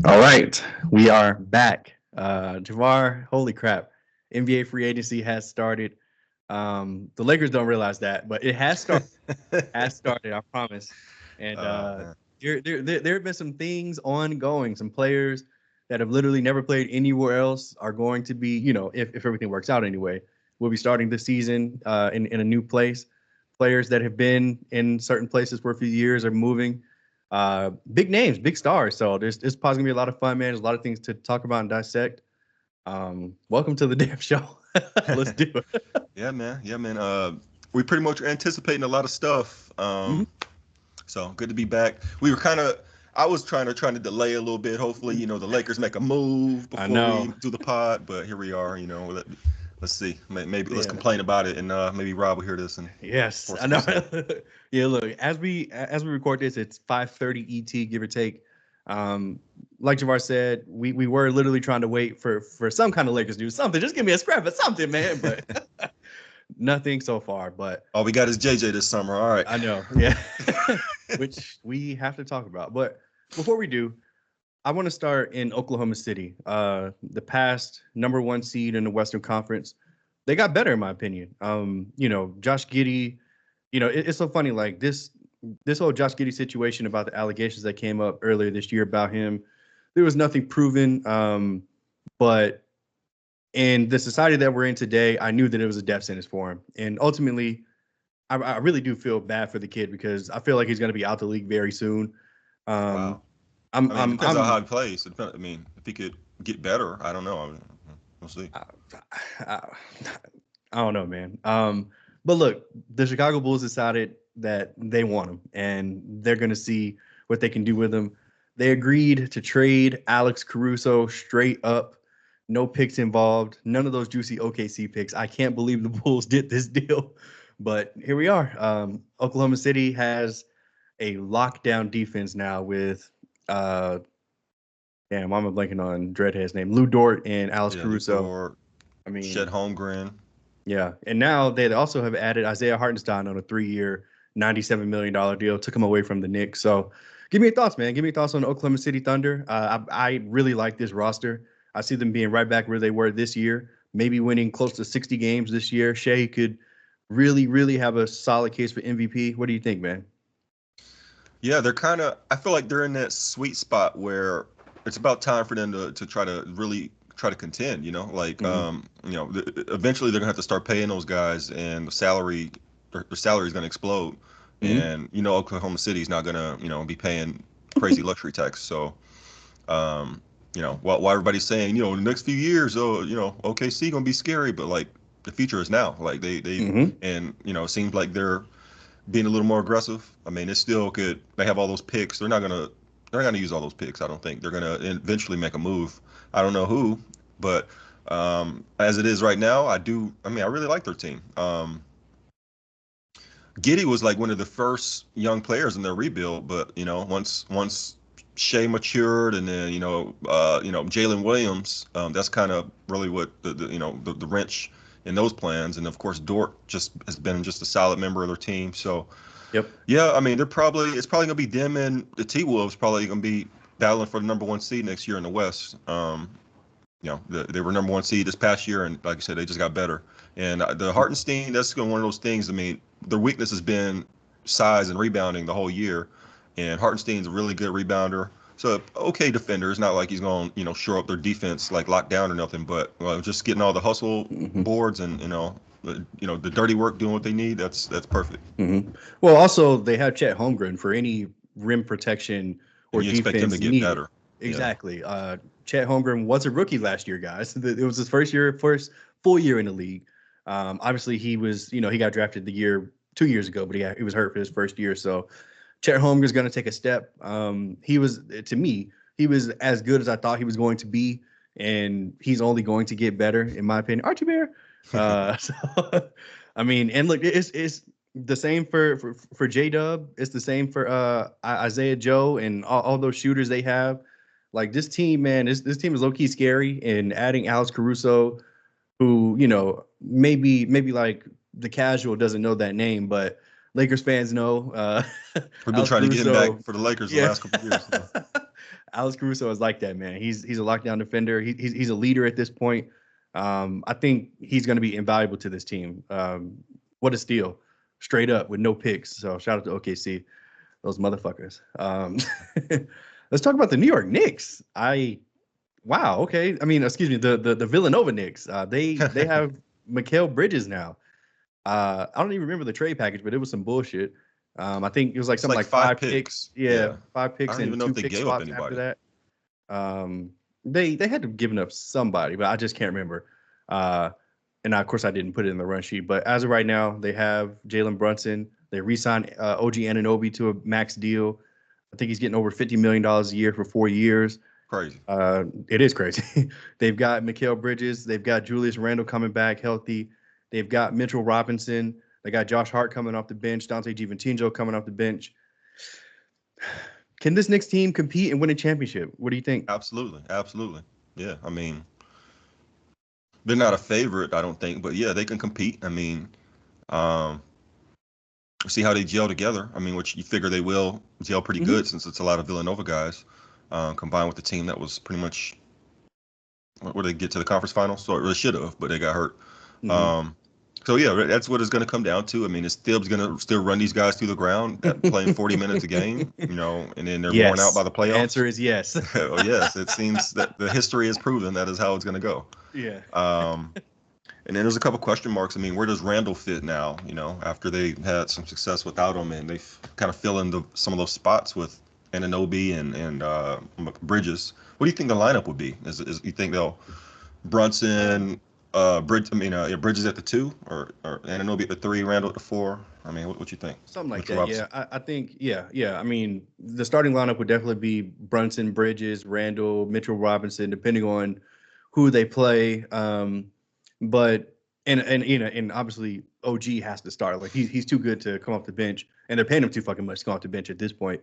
All right, we are back. Javar, holy crap. NBA free agency has started. The Lakers don't realize that, but it has started. Has started, I promise. And Man. there have been some things ongoing. Some players that have literally never played anywhere else are going to be, if everything works out anyway, will be starting the season in a new place. Players that have been in certain places for a few years are moving. Big names, big stars. So it's probably gonna be a lot of fun, man. There's a lot of things to talk about and dissect. Welcome to the damn show. Let's do it. Yeah, man. Yeah, man. We pretty much are anticipating a lot of stuff. Mhm. So good to be back. We were kind of. I was trying to delay a little bit. Hopefully, the Lakers make a move I before we know. do the pod. But here we are. Let's see. Maybe let's Yeah. complain about it, and maybe Rob will hear this and Yes, pour I some know. stuff. Yeah, look, as we record this, it's 5:30 ET, give or take. Um, like Javar said, we were literally trying to wait for some kind of Lakers news, something. Just give me a scrap of something, man. But nothing so far. But All we got is JJ this summer. All right. I know, yeah, which we have to talk about. But before we do, I want to start in Oklahoma City. The past number one seed in the Western Conference, they got better in my opinion. Josh Giddey, it's so funny. Like this whole Josh Giddey situation about the allegations that came up earlier this year about him, there was nothing proven. But in the society that we're in today, I knew that it was a death sentence for him, and ultimately, I really do feel bad for the kid because I feel like he's going to be out the league very soon. Um, Wow. I'm I mean, it I'm depends on how he I'm plays. I mean, if he could get better, I don't know. We'll see. I, I, I don't know, man. But look, the Chicago Bulls decided that they want him, and they're going to see what they can do with him. They agreed to trade Alex Caruso straight up, no picks involved, none of those juicy OKC picks. I can't believe the Bulls did this deal, but here we are. Oklahoma City has a lockdown defense now with uh, damn, I'm blanking on Dreadhead's name, Lou Dort and Alex Yeah, Luke Caruso. Dort, I Shed mean, Holmgren. yeah, and now they also have added Isaiah Hartenstein on a 3-year, $97 million deal. Took him away from the Knicks. So, give me your thoughts, man. Give me your thoughts on the Oklahoma City Thunder. I really like this roster. I see them being right back where they were this year. Maybe winning close to 60 games this year. Shea could really, really have a solid case for MVP. What do you think, man? Yeah, they're kind of. I feel like they're in that sweet spot where it's about time for them to try to really try to contend. Like Mm-hmm. eventually they're gonna have to start paying those guys, and their salary is gonna explode. Mm-hmm. And Oklahoma City's not gonna be paying crazy luxury tax. So while everybody's saying the next few years, oh OKC gonna be scary, but like the future is now. Like they Mm-hmm. and it seems like they're being a little more aggressive. I mean, it's still good. They have all those picks. They're not gonna use all those picks. I don't think they're gonna eventually make a move. I don't know who, but as it is right now, I do. I mean, I really like their team. Giddy was like one of the first young players in their rebuild, but once Shea matured, and then Jalen Williams, that's kind of really what the wrench in those plans. And of course, Dort just has been just a solid member of their team. So Yep. yeah, I mean, it's probably gonna be them and the T Wolves probably gonna be battling for the number one seed next year in the West. They were number one seed this past year, and like I said, they just got better. And the Hartenstein, that's one of those things. I mean, their weakness has been size and rebounding the whole year, and Hartenstein's a really good rebounder. So okay defender. It's not like he's going to shore up their defense like locked down or nothing, but just getting all the hustle Mm-hmm. boards and the dirty work doing what they need. That's perfect. Mm-hmm. Well, also they have Chet Holmgren for any rim protection or And you expect him to defense get needed. better. Yeah. Exactly. Chet Holmgren was a rookie last year, guys. It was his first full year in the league. Obviously, he was, he got drafted 2 years ago, but he was hurt for his first year. So Chet Holmgren is going to take a step. He was, to me, he was as good as I thought he was going to be, and he's only going to get better, in my opinion. Archie Bear. So, I mean, and look, it's the same for J Dub. It's the same for Isaiah Joe and all those shooters they have. Like this team, man, this team is low key scary. And adding Alex Caruso, who maybe like the casual doesn't know that name, but Lakers fans know We've been Alex trying to get him back Caruso. for the Lakers the Yeah. last couple of years. Alex Caruso is like that, man. He's a lockdown defender. He's a leader at this point. I think he's going to be invaluable to this team. What a steal, straight up with no picks. So shout out to OKC, those motherfuckers. Let's talk about the New York Knicks. Wow. Okay. I mean, excuse me, the Villanova Knicks. They have Mikal Bridges now. I don't even remember the trade package, but it was some bullshit. I think it was like something like five picks. Yeah, 5 picks and 2 pick spots after that. They had to have given up somebody, but I just can't remember. And of course, I didn't put it in the run sheet. But as of right now, they have Jalen Brunson. They re-signed OG Anunoby to a max deal. I think he's getting over $50 million a year for 4 years. Crazy. It is crazy. They've got Mikal Bridges. They've got Julius Randle coming back healthy. They've got Mitchell Robinson. They got Josh Hart coming off the bench. Dante DiVincenzo coming off the bench. Can this Knicks team compete and win a championship? What do you think? Absolutely. Yeah, I mean, they're not a favorite, I don't think, but yeah, they can compete. I mean, see how they gel together. I mean, which you figure they will gel pretty good since it's a lot of Villanova guys combined with the team that was pretty much where they get to the conference finals. So it really should have, but they got hurt. So yeah, that's what it's going to come down to. I mean, is Thibs going to still run these guys through the ground, playing 40 minutes a game, and then they're worn out by the playoffs? The answer is yes. Oh, yes, it seems that the history has proven that is how it's going to go. Yeah. And then there's a couple question marks. I mean, where does Randall fit now? After they had some success without him, and they've kind of fill in some of those spots with Anunoby and Bridges. What do you think the lineup would be? Is you think they'll Brunson? Bridges at the 2 or Anunoby at the 3, Randall at the 4. I mean, what you think? Something like that. Robinson? Yeah, I think. Yeah. I mean, the starting lineup would definitely be Brunson, Bridges, Randall, Mitchell Robinson, depending on who they play. But obviously OG has to start. Like he's too good to come off the bench, and they're paying him too fucking much to come off the bench at this point.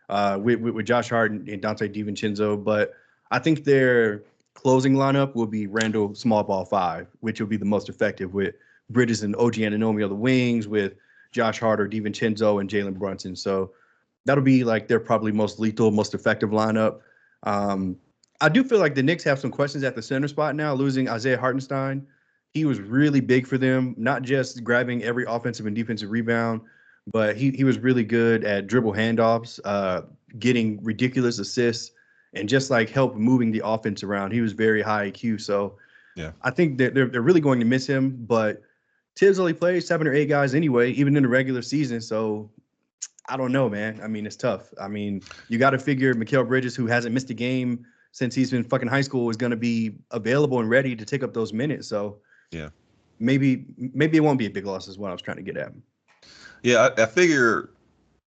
With Josh Hart and Dante DiVincenzo, but I think they're closing lineup will be Randall small ball 5, which will be the most effective with Bridges and OG Anunoby on the wings, with Josh Hart or DiVincenzo and Jalen Brunson. So that'll be like their probably most lethal, most effective lineup. I do feel like the Knicks have some questions at the center spot now, losing Isaiah Hartenstein. He was really big for them, not just grabbing every offensive and defensive rebound, but he was really good at dribble handoffs, getting ridiculous assists, and just like help moving the offense around. He was very high IQ. So yeah, I think they're really going to miss him. But Tibbs only plays 7 or 8 guys anyway, even in the regular season. So I don't know, man. I mean, it's tough. I mean, you got to figure Mikal Bridges, who hasn't missed a game since he's been fucking high school, is going to be available and ready to take up those minutes. So yeah, maybe it won't be a big loss is what I was trying to get at. Yeah, I figure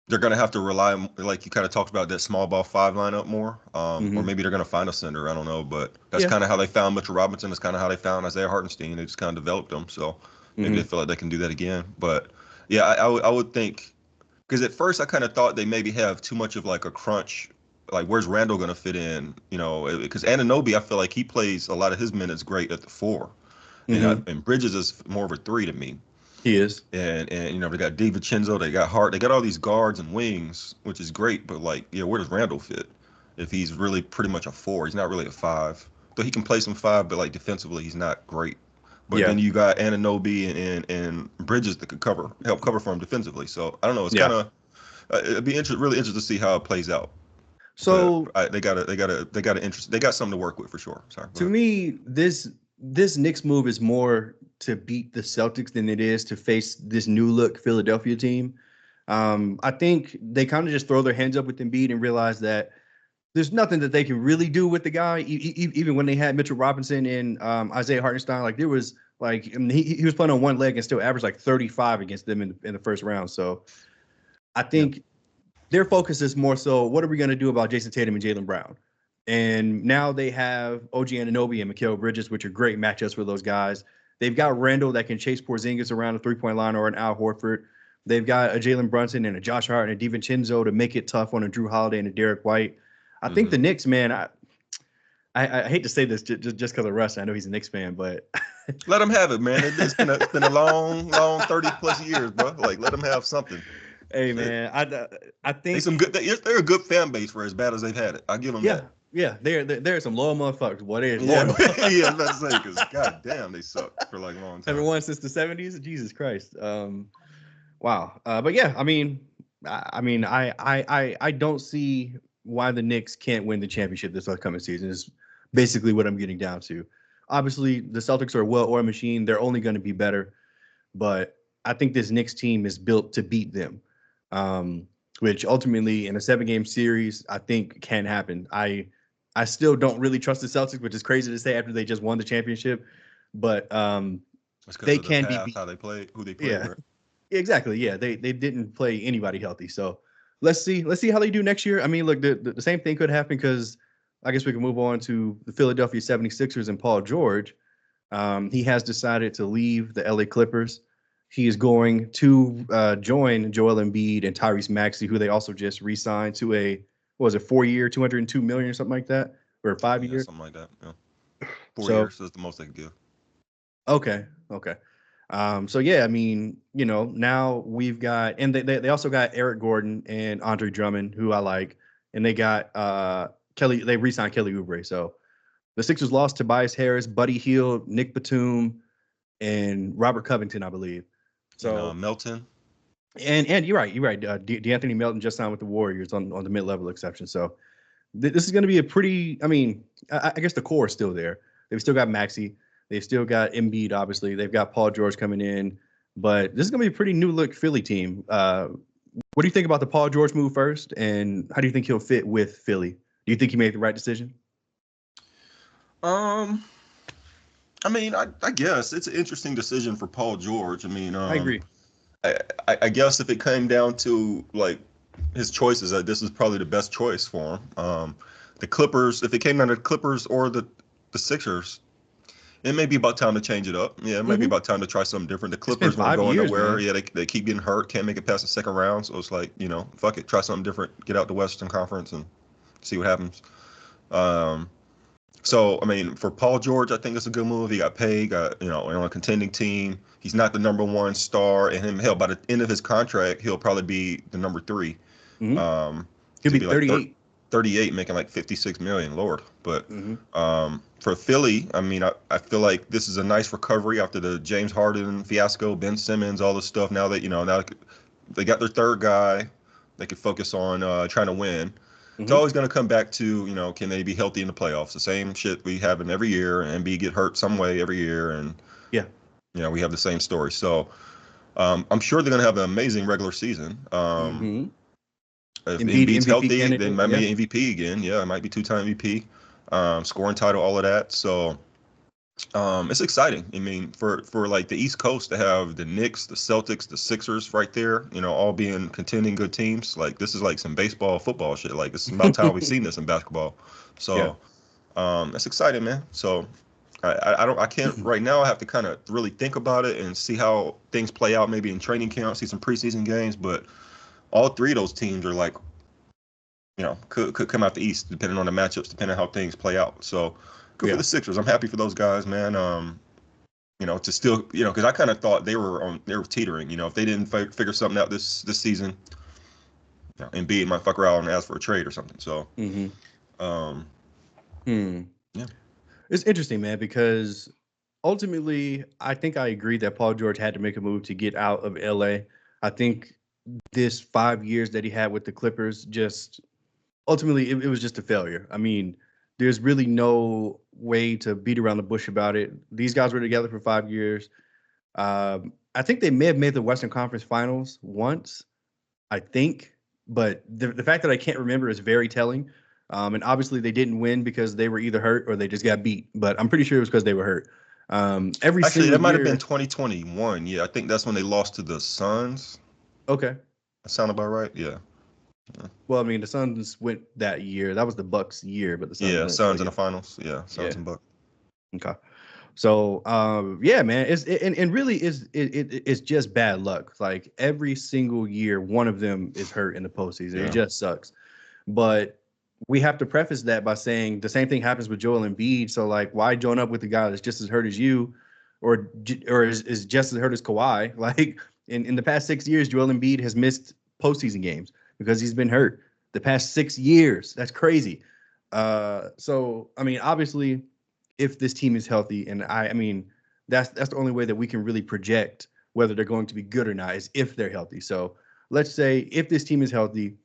they're going to have to rely, like you kind of talked about, that small ball 5 lineup more. Or maybe they're going to find a center. I don't know. But that's kind of how they found Mitchell Robinson. That's kind of how they found Isaiah Hartenstein. They just kind of developed them. So maybe they feel like they can do that again. But yeah, I would think, because at first I kind of thought they maybe have too much of like a crunch. Like, where's Randall going to fit in? Because Anunoby, I feel like he plays a lot of his minutes great at the 4. And Bridges is more of a 3 to me. He is. And they got DiVincenzo, they got Hart, they got all these guards and wings, which is great. But where does Randall fit? If he's really pretty much a 4, he's not really a 5. Though he can play some 5, but defensively he's not great. But then you got Anunoby and Bridges that could help cover for him defensively. So I don't know. It's kind of it'd be really interesting to see how it plays out. So they got something to work with for sure. Sorry. To me, this Knicks move is more to beat the Celtics than it is to face this new look Philadelphia team. I think they kind of just throw their hands up with Embiid and realize that there's nothing that they can really do with the guy. Even when they had Mitchell Robinson and Isaiah Hartenstein, there was he was playing on one leg and still averaged 35 against them in the first round. So I think their focus is more so, what are we going to do about Jason Tatum and Jaylen Brown? And now they have OG Anunoby and Mikal Bridges, which are great matchups for those guys. They've got Randall that can chase Porzingis around the 3-point line, or an Al Horford. They've got a Jalen Brunson and a Josh Hart and a DiVincenzo to make it tough on a Drew Holiday and a Derek White. I think the Knicks, man, I hate to say this just because of Russ. I know he's a Knicks fan, but let him have it, man. It's been a long 30+ years, bro. Let him have something. Hey They, man, I they some think good. They're a good fan base for as bad as they've had it. I give them yeah, that. yeah, there are some loyal motherfuckers. Boy, they're Yeah, loyal. yeah. I was about to say because god damn, they sucked for like a long Haven't time. won since the '70s. Jesus Christ. Wow. But yeah, I mean, I don't see why the Knicks can't win the championship this upcoming season. Is basically what I'm getting down to. Obviously, the Celtics are a well-oiled machine. They're only going to be better, but I think this Knicks team is built to beat them. Which ultimately, in a 7-game series, I think can happen. I still don't really trust the Celtics, which is crazy to say after they just won the championship, but It's because they of the can be past, beat. how they played, who they played Yeah. with. Exactly. Yeah, they didn't play anybody healthy. So let's see how they do next year. I mean, look, the same thing could happen because I guess we can move on to the Philadelphia 76ers and Paul George. He has decided to leave the LA Clippers. He is going to join Joel Embiid and Tyrese Maxey, who they also just re-signed to a what was it, 4 year, 202 million or something like that, or a five Yeah, year. something like that. Yeah. 4 So years is the most they could give. okay. So yeah, I mean, now we've got, and they also got Eric Gordon and Andre Drummond, who I like, and they got Kelly. They re-signed Kelly Oubre. So the Sixers lost Tobias Harris, Buddy Hield, Nick Batum, and Robert Covington, I believe. And So Melton. and you're right. DeAnthony Melton just signed with the Warriors on the mid-level exception. So this is going to be a pretty. I mean, I guess the core is still there. They've still got Maxi. They've still got Embiid. Obviously, they've got Paul George coming in. But this is going to be a pretty new look Philly team. What do you think about the Paul George move first, and how do you think he'll fit with Philly? Do you think he made the right decision? Um, I mean, I guess it's an interesting decision for Paul George. I mean, I agree. I guess if it came down to like his choices, this is probably the best choice for him. The Clippers, if it came down to the Clippers or the Sixers, it may be about time to change it up. Yeah, it might be Mm-hmm. about time to try something different. The It's been Clippers weren't 5 going years, nowhere. man. Yeah, they keep getting hurt, can't make it past the second round. So it's like, fuck it, try something different, get out the Western Conference and see what happens. Um, so I mean, for Paul George, I think it's a good move. He got paid, got on a contending team. He's not the number one star, and him hell by the end of his contract, he'll probably be the number three. Mm-hmm. Um, He'll to be be like 38. 38, making like 56 million, Lord. But Mm-hmm. for Philly, I mean, I feel like this is a nice recovery after the James Harden fiasco, Ben Simmons, all this stuff. Now that now they got their third guy, they can focus on trying to win. It's Mm-hmm. always going to come back to, can they be healthy in the playoffs? The same shit we have in every year, and Embiid get hurt some way every year, and Yeah. we have the same story. So I'm sure they're going to have an amazing regular season. Mm-hmm. If Embiid Embiid's MVP healthy, then candidate. might Yeah. be MVP again. Yeah, it might be two-time MVP, scoring title, all of that. So it's exciting. I mean, for like the East Coast to have the Knicks, the Celtics, the Sixers right there, all being contending good teams. Like this is like some baseball, football shit. Like it's about time we've seen this in basketball. Yeah. So it's exciting, man. So I can't right now. I have to kind of really think about it and see how things play out. Maybe in training camp, see some preseason games, but all three of those teams are like, could come out the East depending on the matchups, depending on how things play out. So good for Yeah. the Sixers. I'm happy for those guys, man. To still, because I kind of thought they were teetering. If they didn't figure something out this season, Embiid might fuck around and ask for a trade or something. So, Mm-hmm. um, Hmm. yeah, It's interesting, man, because ultimately, I think I agree that Paul George had to make a move to get out of LA. I think this 5 years that he had with the Clippers just ultimately it was just a failure. I mean, there's really no way to beat around the bush about it. These guys were together for 5 years. I think they may have made the Western Conference Finals once, I think, but the fact that I can't remember is very telling. And obviously they didn't win because they were either hurt or they just got beat. But I'm pretty sure it was because they were hurt. Every actually, single that might have been year. 2021. Yeah, I think that's when they lost to the Suns. Okay. That sound about right? Yeah, Well, I mean, the Suns went that year. That was the Bucks year, but the Suns yeah, went. So Suns in yeah, the finals. Yeah, yeah. Suns and Bucks. Okay. So yeah, man, and really it's just bad luck. Like every single year, one of them is hurt in the postseason. It Yeah. just sucks. But we have to preface that by saying the same thing happens with Joel Embiid. So like, why join up with the guy that's just as hurt as you, or is just as hurt as Kawhi? Like in the past 6 years, Joel Embiid has missed postseason games because he's been hurt the past 6 years. That's crazy. So I mean, obviously, if this team is healthy, and I mean, that's the only way that we can really project whether they're going to be good or not is if they're healthy. So let's say if this team is healthy,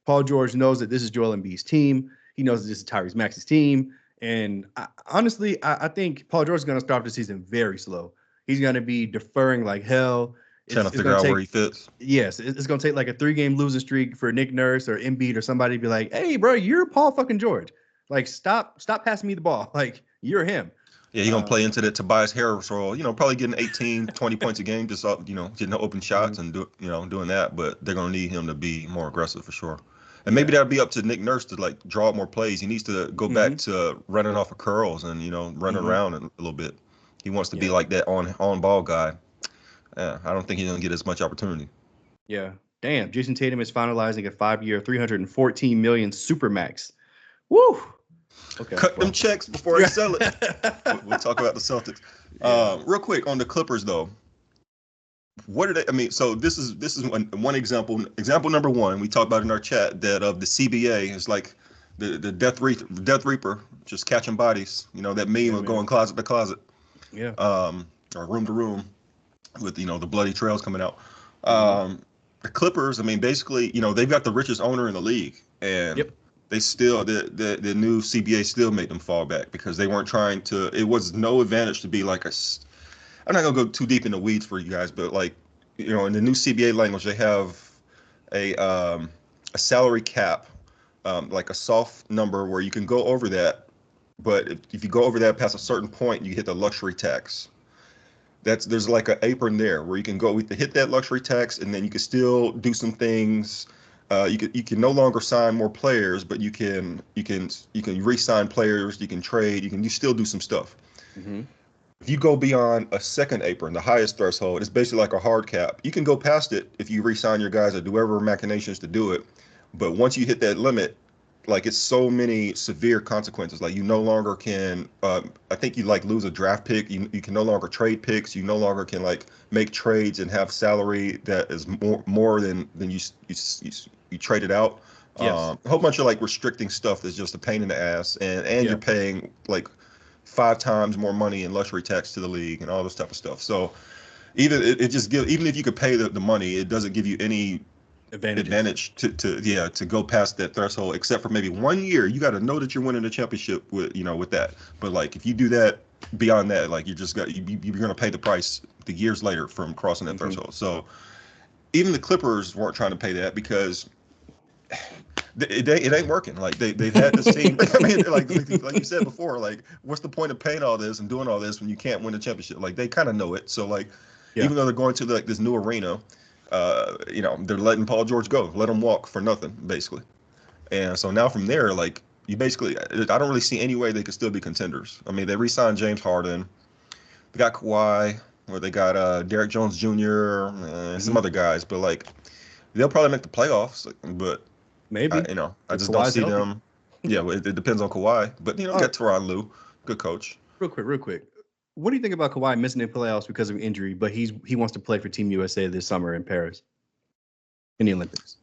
Paul George knows that this is Joel Embiid's team. He knows that this is Tyrese Maxey's team. And honestly, I think Paul George is going to start the season very slow. He's going to be deferring like hell. Trying to figure out where he fits. Yes, it's going to take like a 3-game losing streak for Nick Nurse or Embiid or somebody to be like, hey, bro, you're Paul fucking George. Like, stop passing me the ball. Like, you're him. Yeah, he's going to play into that Tobias Harris role, probably getting 18, 20 points a game, just, getting the open shots and, doing that. But they're going to need him to be more aggressive for sure. And maybe that'll be up to Nick Nurse to, like, draw up more plays. He needs to go back to running off of curls and, running around a little bit. He wants to be like that on-ball guy. Yeah, I don't think he's going to get as much opportunity. Yeah. Damn. Jason Tatum is finalizing a 5-year, $314 million supermax. Woo! Okay. Cut them checks before they sell it. We'll talk about the Celtics. Yeah. Real quick on the Clippers, though. What are they? I mean, so this is one example. Example number one, we talked about in our chat that of the CBA is like the Death Reaper just catching bodies. That meme of going closet to closet. Yeah. Or room to room, with the bloody trails coming out. The Clippers, I mean, basically, they've got the richest owner in the league, and they still the new CBA still made them fall back because they weren't trying to. It was no advantage to be like a. I'm not gonna go too deep in the weeds for you guys, but like, in the new CBA language, they have a salary cap, like a soft number where you can go over that, but if you go over that past a certain point, you hit the luxury tax. There's like an apron there where you can go hit that luxury tax, and then you can still do some things. You can no longer sign more players, but you can re-sign players. You can trade. You still do some stuff. Mm-hmm. If you go beyond a second apron, the highest threshold, it's basically like a hard cap. You can go past it if you re-sign your guys or do whatever machinations to do it. But once you hit that limit, like it's so many severe consequences. Like you no longer can, I think you like lose a draft pick. You can no longer trade picks. You no longer can like make trades and have salary that is more than you traded out. Yes. A whole bunch of like restricting stuff that's just a pain in the ass, and you're paying like 5 times more money in luxury tax to the league and all this type of stuff. So even if you could pay the money, it doesn't give you any advantage to go past that threshold, except for maybe 1 year. You got to know that you're winning the championship with that. But like if you do that beyond that, like you're going to pay the price the years later from crossing that threshold. So even the Clippers weren't trying to pay that because it ain't working. Like they've had this team. I mean, like you said before, like what's the point of paying all this and doing all this when you can't win the championship? Like they kind of know it. So like even though they're going to like this new arena, they're letting Paul George go, let him walk for nothing basically. And so now from there, like I don't really see any way they could still be contenders. I mean, they re-signed James Harden, they got Kawhi, or they got Derek Jones Jr. And some other guys, but like they'll probably make the playoffs, but. Maybe. I just don't see them. Yeah, well, it depends on Kawhi. But, got Tyronn Lue, good coach. Real quick. What do you think about Kawhi missing the playoffs because of injury, but he wants to play for Team USA this summer in Paris in the Olympics?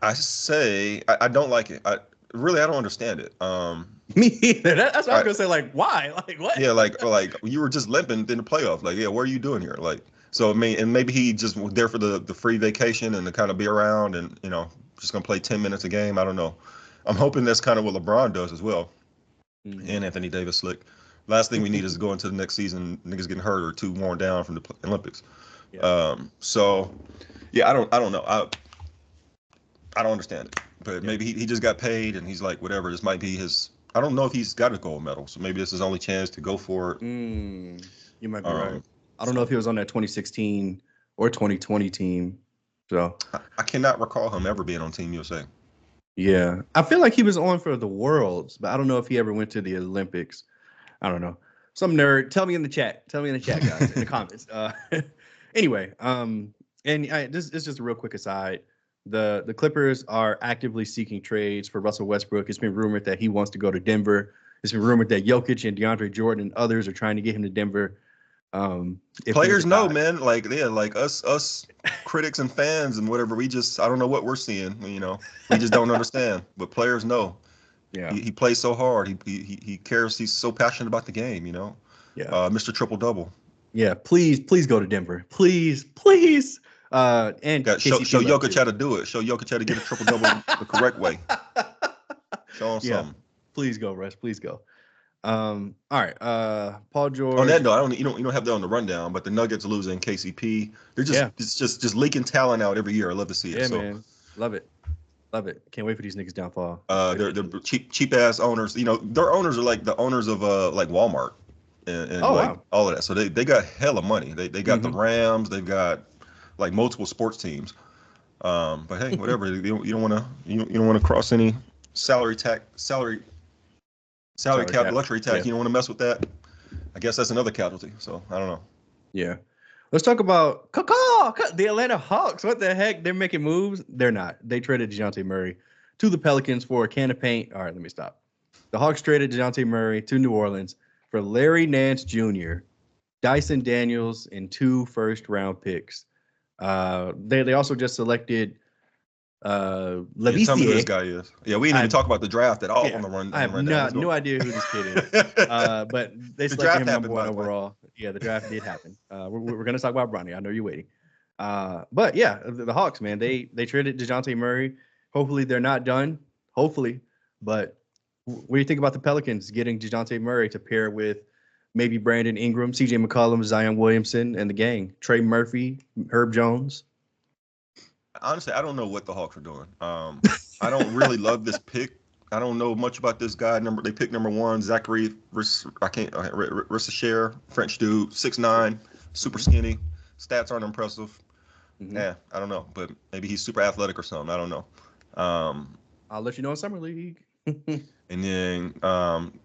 I say I don't like it. I don't understand it. Me either. That's what I was going to say. Like, why? Like, what? Yeah, like you were just limping in the playoffs. Like, yeah, what are you doing here? Like, so, I mean, and maybe he just was there for the free vacation and to kind of be around and, just going to play 10 minutes a game. I don't know. I'm hoping that's kind of what LeBron does as well. Mm-hmm. And Anthony Davis slick. Last thing we need is to go into the next season, niggas getting hurt or too worn down from the Olympics. Yeah. So, yeah, I don't know. I don't understand it. But maybe he just got paid and he's like, whatever, this might be his. I don't know if he's got a gold medal. So maybe this is his only chance to go for it. You might be right. I don't know if he was on that 2016 or 2020 team. So I cannot recall him ever being on Team USA. Yeah. I feel like he was on for the Worlds, but I don't know if he ever went to the Olympics. I don't know. Some nerd. Tell me in the chat. Guys, in the comments. Anyway, this is just a real quick aside. The Clippers are actively seeking trades for Russell Westbrook. It's been rumored that he wants to go to Denver. It's been rumored that Jokic and DeAndre Jordan and others are trying to get him to Denver. If he Players know, decides. man. Like yeah, like us critics and fans and whatever. We just I don't know what we're seeing. We just don't understand. But players know. Yeah, He plays so hard. He cares. He's so passionate about the game. yeah, Mr. Triple Double. yeah. Please go to Denver. Please. And Got show KCP left Jokic too. how to do it. Show Jokic how to get a triple double the correct way. Show him Yeah, something. please go, Russ. Please go. All right. Paul On that George. note, I don't you don't have that on the rundown, but the Nuggets losing KCP. They're just Yeah, it's just leaking talent out every year. I love to see it. yeah, So man. Love it. Love it. Can't wait for these niggas downfall. they're cheap ass owners. Their owners are like the owners of like Walmart and Oh like wow. all of that. So they got hella money. They got the Hmm. Rams. They've got like multiple sports teams. But hey, whatever. You don't want to you don't want to cross any salary Sorry, cap Cap. luxury tax. Yeah, You don't want to mess with that. I guess that's another casualty. So I don't know. yeah. Let's talk about the Atlanta Hawks. What the heck? They're making moves. They're not. They traded DeJounte Murray to the Pelicans for a can of paint. All right, let me stop. The Hawks traded DeJounte Murray to New Orleans for Larry Nance Jr., Dyson Daniels, and 2 first-round picks. They also just selected Yeah, tell me who this Lavissier. guy is. Yeah, we didn't even I talk about the draft at all Yeah, on the I have rundown. Let's no go. idea who this kid is. But they The selected draft him number happened, by one the way. overall. Yeah, the draft did happen. We're gonna talk about Bronny. I know you're waiting. But yeah, the Hawks, man, they traded DeJounte Murray. Hopefully they're not done. Hopefully, but what do you think about the Pelicans getting DeJounte Murray to pair with maybe Brandon Ingram, C.J. McCollum, Zion Williamson, and the gang? Trey Murphy, Herb Jones. Honestly, I don't know what the Hawks are doing. I don't really love this pick. I don't know much about this guy. They picked number one, Zachary. I can't. Rissacher, French dude, 6'9", super skinny. Stats aren't impressive. Mm-hmm. Yeah, I don't know, but maybe he's super athletic or something. I don't know. I'll let you know in summer league. And then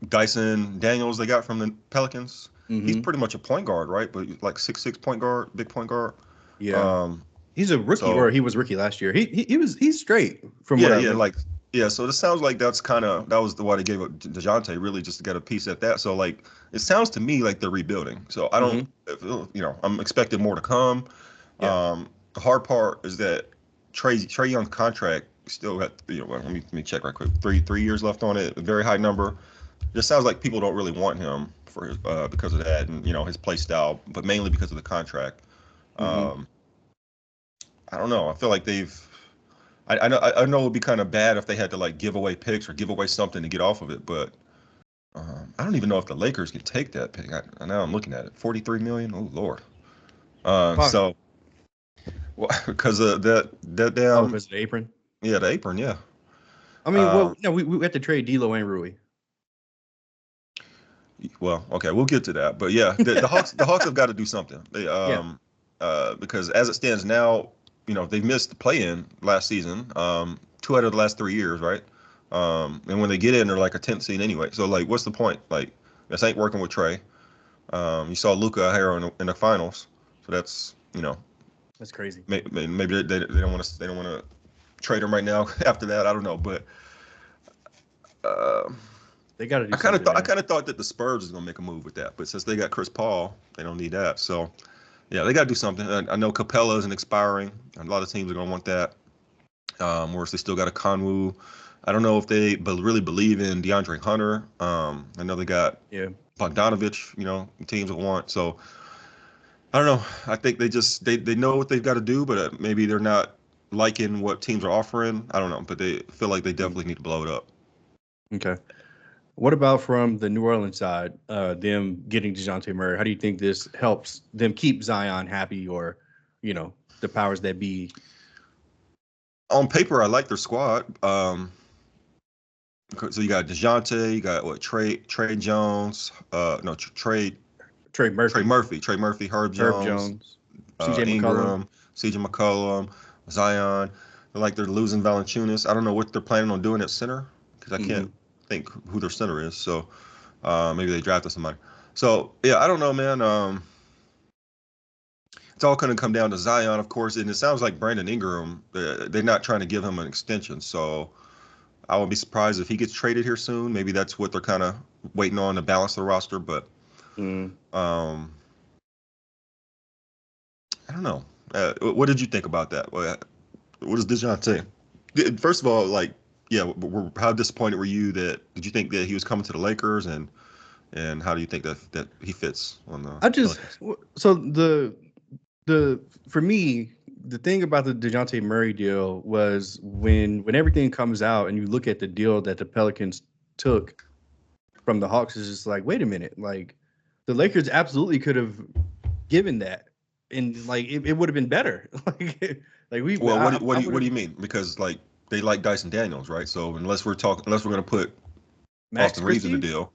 Dyson Daniels they got from the Pelicans. He's Mm-hmm. pretty much a point guard, right? But like 6'6" point guard, big point guard. Yeah. Um, He's a rookie, or so he was rookie last year. He's straight from what yeah, I yeah, remember. like yeah. So this sounds like that was the why they gave up Dejounte really just to get a piece at that. So like it sounds to me like they're rebuilding. So I don't, Hmm. I'm expecting more to come. Yeah, The hard part is that Trey Young's contract still got let me check right quick. Three years left on it, a very high number. Just sounds like people don't really want him for his, because of that and his play style, but mainly because of the contract. hmm Um, I don't know. I feel like they've. I know it would be kind of bad if they had to like give away picks or give away something to get off of it, but I don't even know if the Lakers can take that pick. Now I'm looking at it, 43 million. Oh Lord. Why? So well, because of that Oh, damn because of the apron. yeah the apron yeah. I mean, well, Um, no, we have to trade D'Lo and Rui. well, okay, we'll get to that, but yeah, the Hawks have got to do something. They Yeah, because as it stands now, they've missed the play-in last season, 2 out of the last 3 years, right? And when they get in, they're like a 10th seed anyway. So like, what's the point? Like, this ain't working with Trey. You saw Luka here in the finals, so that's that's crazy. maybe they don't want to trade him right now after that. I don't know, but uh, They got to do something, I man. kind of thought that the Spurs was gonna make a move with that, but since they got Chris Paul, they don't need that. So yeah, they got to do something. I know Capella isn't expiring. A lot of teams are gonna want that. Whereas they still got a Conwu. I don't know if they really believe in DeAndre Hunter. I know they got Yeah, Bogdanovich. Teams will want. So I don't know. I think they know what they've got to do, but maybe they're not liking what teams are offering. I don't know, but they feel like they mm, definitely need to blow it up. okay. What about from the New Orleans side? Them getting DeJounte Murray. How do you think this helps them keep Zion happy, or the powers that be? On paper, I like their squad. So you got DeJounte, you got what Trey Jones, no Trey Murphy, Trey Murphy, Herb Herb Jones, Jones, C.J. McCollum. Ingram, CJ McCollum, Zion. They're losing Valanciunas. I don't know what they're planning on doing at center because I Mm-hmm. can't think who their center is. So maybe they drafted somebody. So yeah, I don't know, man. It's all going to come down to Zion, of course, and it sounds like Brandon Ingram. They're not trying to give him an extension, so I won't be surprised if he gets traded here soon. Maybe that's what they're kind of waiting on to balance the roster. But Mm. um, I don't know. What did you think about that? What does DeJounte? First of all, like, yeah, how disappointed were you that? Did you think that he was coming to the Lakers, and how do you think that he fits on the I just Pelicans? so the for me, the thing about the DeJounte Murray deal was when everything comes out and you look at the deal that the Pelicans took from the Hawks, is just like, wait a minute, like the Lakers absolutely could have given that, and like it would have been better. like we, Well, I what would do have you mean? Because like they like Dyson Daniels, right? So unless we're gonna put Max Austin Reeves in the Christie. deal,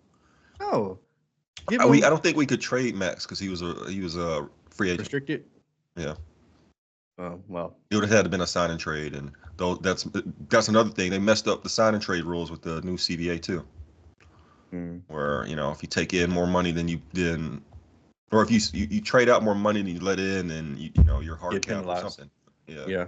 Oh, give I him don't think we could trade Max because he was a free agent. restricted. Yeah, Oh well, it would have had to been a sign and trade, and though that's another thing. They messed up the sign and trade rules with the new CBA too, mm, where if you take in more money than you did, or if you trade out more money than you let in, and you're hard get capped or penalized. something. Yeah. Yeah.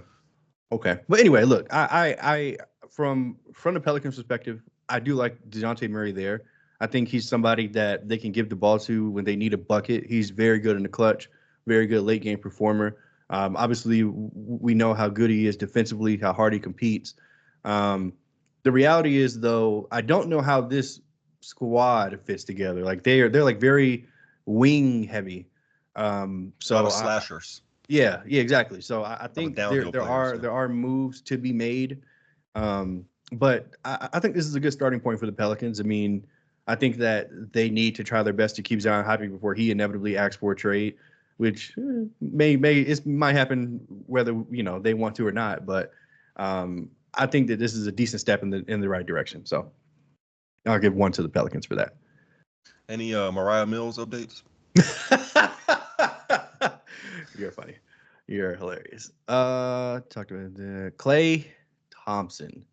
Okay. But anyway, look, I from the Pelicans perspective, I do like DeJounte Murray there. I think he's somebody that they can give the ball to when they need a bucket. He's very good in the clutch, very good late game performer. Obviously, we know how good he is defensively, how hard he competes. Um, the reality is, though, I don't know how this squad fits together. Like they're like very wing heavy. A lot So of slashers, yeah, exactly. So I a lot of think there downhill there players. are Yeah. there are moves to be made, but I think this is a good starting point for the Pelicans. I mean, I think that they need to try their best to keep Zion happy before he inevitably asks for a trade, which might happen whether they want to or not. But I think that this is a decent step in the right direction. So I'll give one to the Pelicans for that. Any Mariah Mills updates? You're funny. You're hilarious. Talked about the Klay Thompson,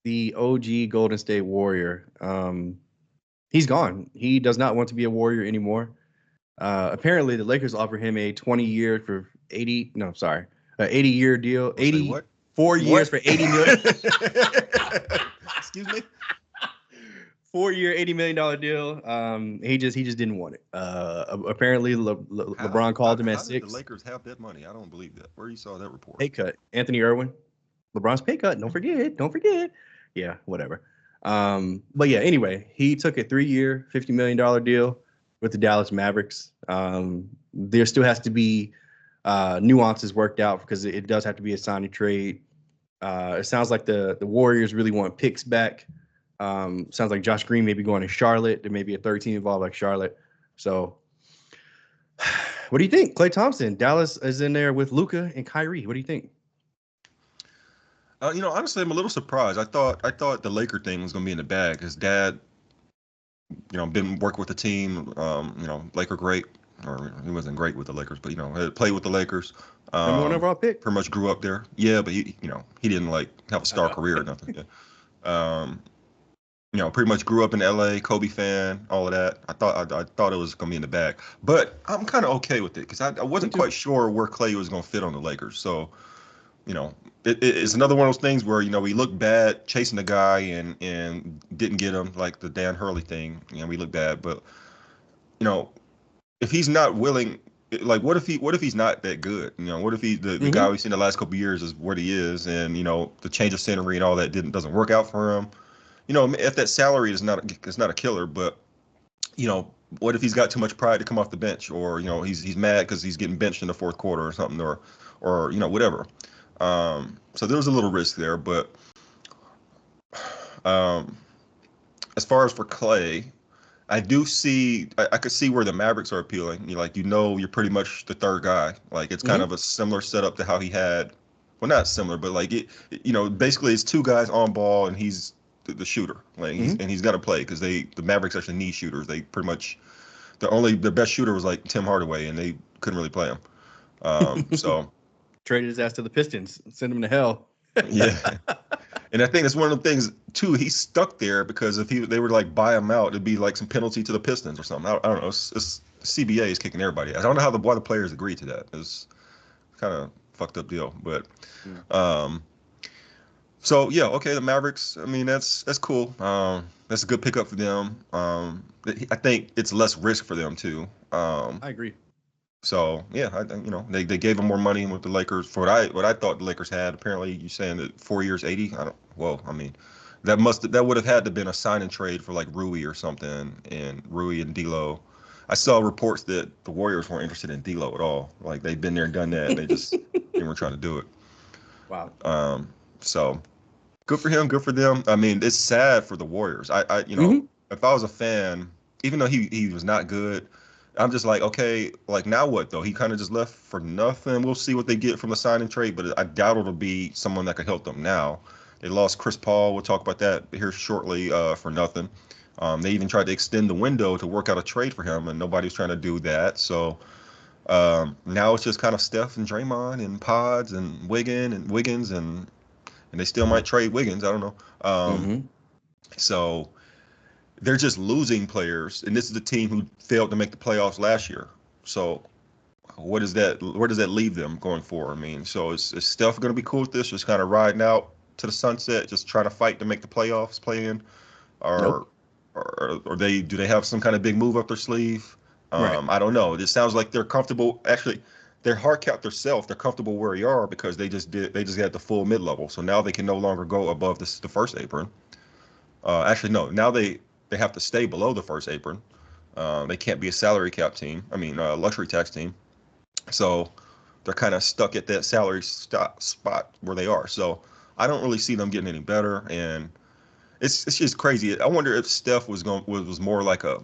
the OG Golden State Warrior. He's gone. He does not want to be a Warrior anymore. Apparently, the Lakers offer him a 20-year for 80. No, sorry, 80-year deal. I'll say what? 84 years What? for 80 million. Excuse me. 4-year, $80 million deal. He just didn't want it. Apparently, LeBron called him at How did the 6. Lakers have that money? I don't believe that. Where you saw that report? Pay cut. Anthony Irwin, LeBron's pay cut. Don't forget. Don't forget. Yeah, whatever. But yeah, anyway, he took a 3-year, $50 million deal with the Dallas Mavericks. There still has to be nuances worked out because it does have to be a sign and trade. It sounds like the Warriors really want picks back. Sounds like Josh Green may be going to Charlotte. There may be a third team involved like Charlotte. So what do you think? Klay Thompson, Dallas is in there with Luka and Kyrie. What do you think? Honestly, I'm a little surprised. I thought the Laker thing was going to be in the bag. His dad, been working with the team. Laker great, or he wasn't great with the Lakers, but had played with the Lakers. Number one overall pick. Pretty much grew up there. Yeah, but he didn't like have a star career or nothing. Yeah. Pretty much grew up in LA, Kobe fan, all of that. I thought it was gonna be in the bag, but I'm kind of okay with it because I wasn't quite sure where Klay was gonna fit on the Lakers. So it's another one of those things where we looked bad chasing the guy and didn't get him, like the Dan Hurley thing. We look bad, but if he's not willing, like what if he's not that good? What if the guy we've seen the last couple of years is what he is, and the change of scenery and all that doesn't work out for him. If that salary is not a killer, but what if he's got too much pride to come off the bench, or he's mad because he's getting benched in the fourth quarter or something, or whatever. So there was a little risk there, but as far as for Klay, I do see I could see where the Mavericks are appealing. You're pretty much the third guy. Like it's kind of a similar setup to how he had, well, not similar, but like basically it's two guys on ball and he's the shooter. Like he's got to play because the Mavericks actually need shooters. They pretty much the best shooter was like Tim Hardaway and they couldn't really play him. So traded his ass to the Pistons, send him to hell. yeah. And I think that's one of the things too. He's stuck there because if they were to like buy him out, it'd be like some penalty to the Pistons or something. I don't know. It's CBA is kicking everybody. I don't know why the players agreed to that. It's kind of fucked up deal. But so yeah, okay. The Mavericks. I mean, that's cool. That's a good pickup for them. I think it's less risk for them too. I agree. So yeah, they gave him more money with the Lakers for what I thought the Lakers had. Apparently, you saying that 4 years, 80. I don't. Well, I mean, that would have had to been a sign and trade for like Rui or something, and Rui and D'Lo. I saw reports that the Warriors weren't interested in D'Lo at all. Like they've been there and done that, and they weren't trying to do it. Wow. So good for him, good for them. I mean, it's sad for the Warriors. Hmm. If I was a fan, even though he was not good, I'm just like, okay, like now what though? He kind of just left for nothing. We'll see what they get from the sign and trade, but I doubt it'll be someone that could help them now. They lost Chris Paul. We'll talk about that here shortly for nothing. They even tried to extend the window to work out a trade for him, and nobody was trying to do that. So now it's just kind of Steph and Draymond and Pods and Wiggins and they still might trade Wiggins. I don't know. Hmm. So they're just losing players, and this is the team who failed to make the playoffs last year. So what does that? Where does that leave them going forward? I mean, so is Steph going to be cool with this? Just kind of riding out to the sunset, just trying to fight to make the playoffs, play in, Nope. or or do they have some kind of big move up their sleeve? Right. I don't know. It sounds like they're comfortable. Actually, they're hard capped themselves. They're comfortable where they are because they just got the full mid level. So now they can no longer go above the first apron. Actually, no. Now they have to stay below the first apron. They can't be a salary cap team. I mean, luxury tax team. So they're kind of stuck at that salary spot where they are. So I don't really see them getting any better, and it's just crazy. I wonder if Steph was more like a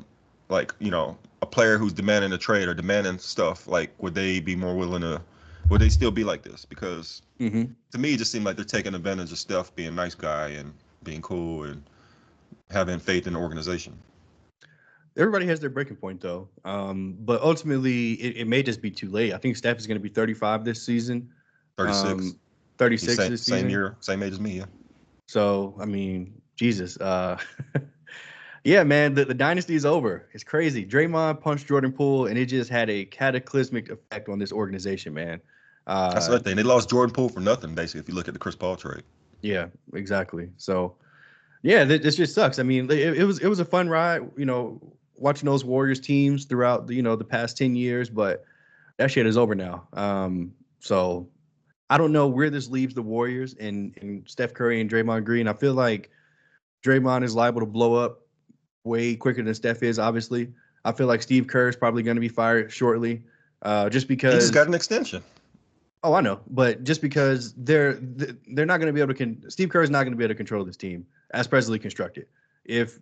player who's demanding a trade or demanding stuff. Like, would they be more willing to? Would they still be like this? Because Hmm. to me, it just seemed like they're taking advantage of Steph being a nice guy and being cool and having faith in the organization. Everybody has their breaking point though. But ultimately, it may just be too late. I think Steph is going to be 35 this season. 36. Um, He's 36 same this same season. year, same age as me. Yeah. So I mean, Jesus. Yeah, man, the dynasty is over. It's crazy. Draymond punched Jordan Poole, and it just had a cataclysmic effect on this organization, man. That's Uh, another thing. They lost Jordan Poole for nothing, basically. If you look at the Chris Paul trade. yeah, exactly. So yeah, this just sucks. I mean, it was a fun ride, watching those Warriors teams throughout the past 10 years, but that shit is over now. So I don't know where this leaves the Warriors and Steph Curry and Draymond Green. I feel like Draymond is liable to blow up way quicker than Steph is. Obviously, I feel like Steve Kerr is probably going to be fired shortly, just He just got because. an extension. Oh, I know, but just because they're not going to be able to. Steve Kerr is not going to be able to control this team as presently constructed. If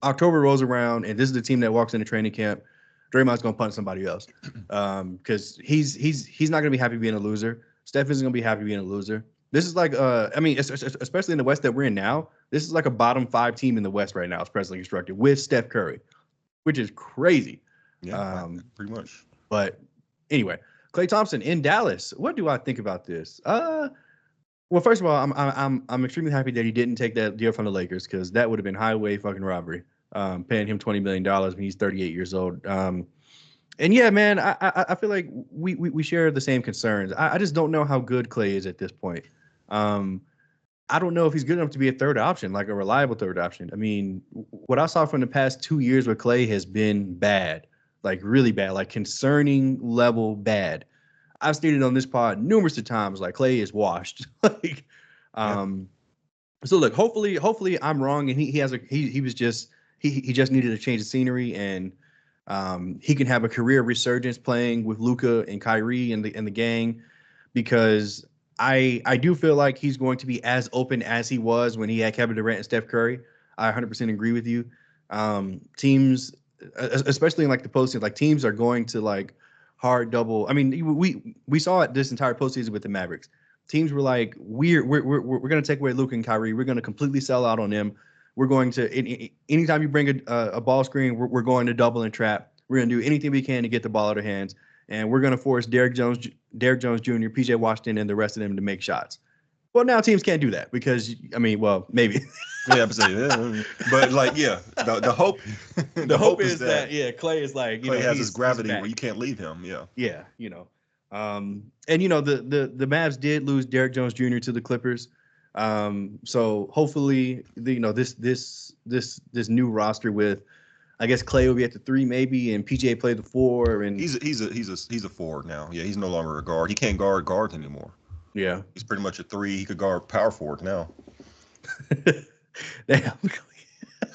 October rolls around and this is the team that walks into training camp, Draymond's going to punch somebody else, because he's not going to be happy being a loser. Steph isn't going to be happy being a loser. This is like, I mean, especially in the West that we're in now. This is like a bottom five team in the West right now. It's presently constructed with Steph Curry, which is crazy. Yeah, Um, pretty much. but anyway, Klay Thompson in Dallas. What do I think about this? Well, first of all, I'm extremely happy that he didn't take that deal from the Lakers, because that would have been highway fucking robbery. Paying him $20 million when he's 38 years old. And yeah, man, I feel like we share the same concerns. I just don't know how good Klay is at this point. Um, I don't know if he's good enough to be a third option, like a reliable third option. I mean, what I saw from the past 2 years with Klay has been bad, like really bad, like concerning level bad. I've stated on this pod numerous of times, like Klay is washed. like, Yeah. um, so look, hopefully I'm wrong, and he was just he just needed a change of scenery, and he can have a career resurgence playing with Luka and Kyrie and the gang, because I do feel like he's going to be as open as he was when he had Kevin Durant and Steph Curry. I 100% agree with you. Teams, especially in like the postseason, like teams are going to like hard double. I mean, we saw it this entire postseason with the Mavericks. Teams were like, we're going to take away Luka and Kyrie. We're going to completely sell out on them. We're going to anytime you bring a ball screen, we're going to double and trap. We're going to do anything we can to get the ball out of hands, and we're going to force Derrick Jones Jr., PJ Washington, and the rest of them to make shots. Well, now teams can't do that because, I mean, well, maybe. Yeah, but like, yeah, the hope, The the hope hope is is that, that yeah, Klay is like, Clay has his he's gravity where back. you can't leave him. Yeah. Yeah. And the Mavs did lose Derrick Jones Jr. to the Clippers. So hopefully, this new roster with I guess Klay will be at the 3 maybe, and PJ play the 4. And he's a forward now. Yeah, he's no longer a guard. He can't guard guards anymore. Yeah, he's pretty much a 3. He could guard power forward now. Damn.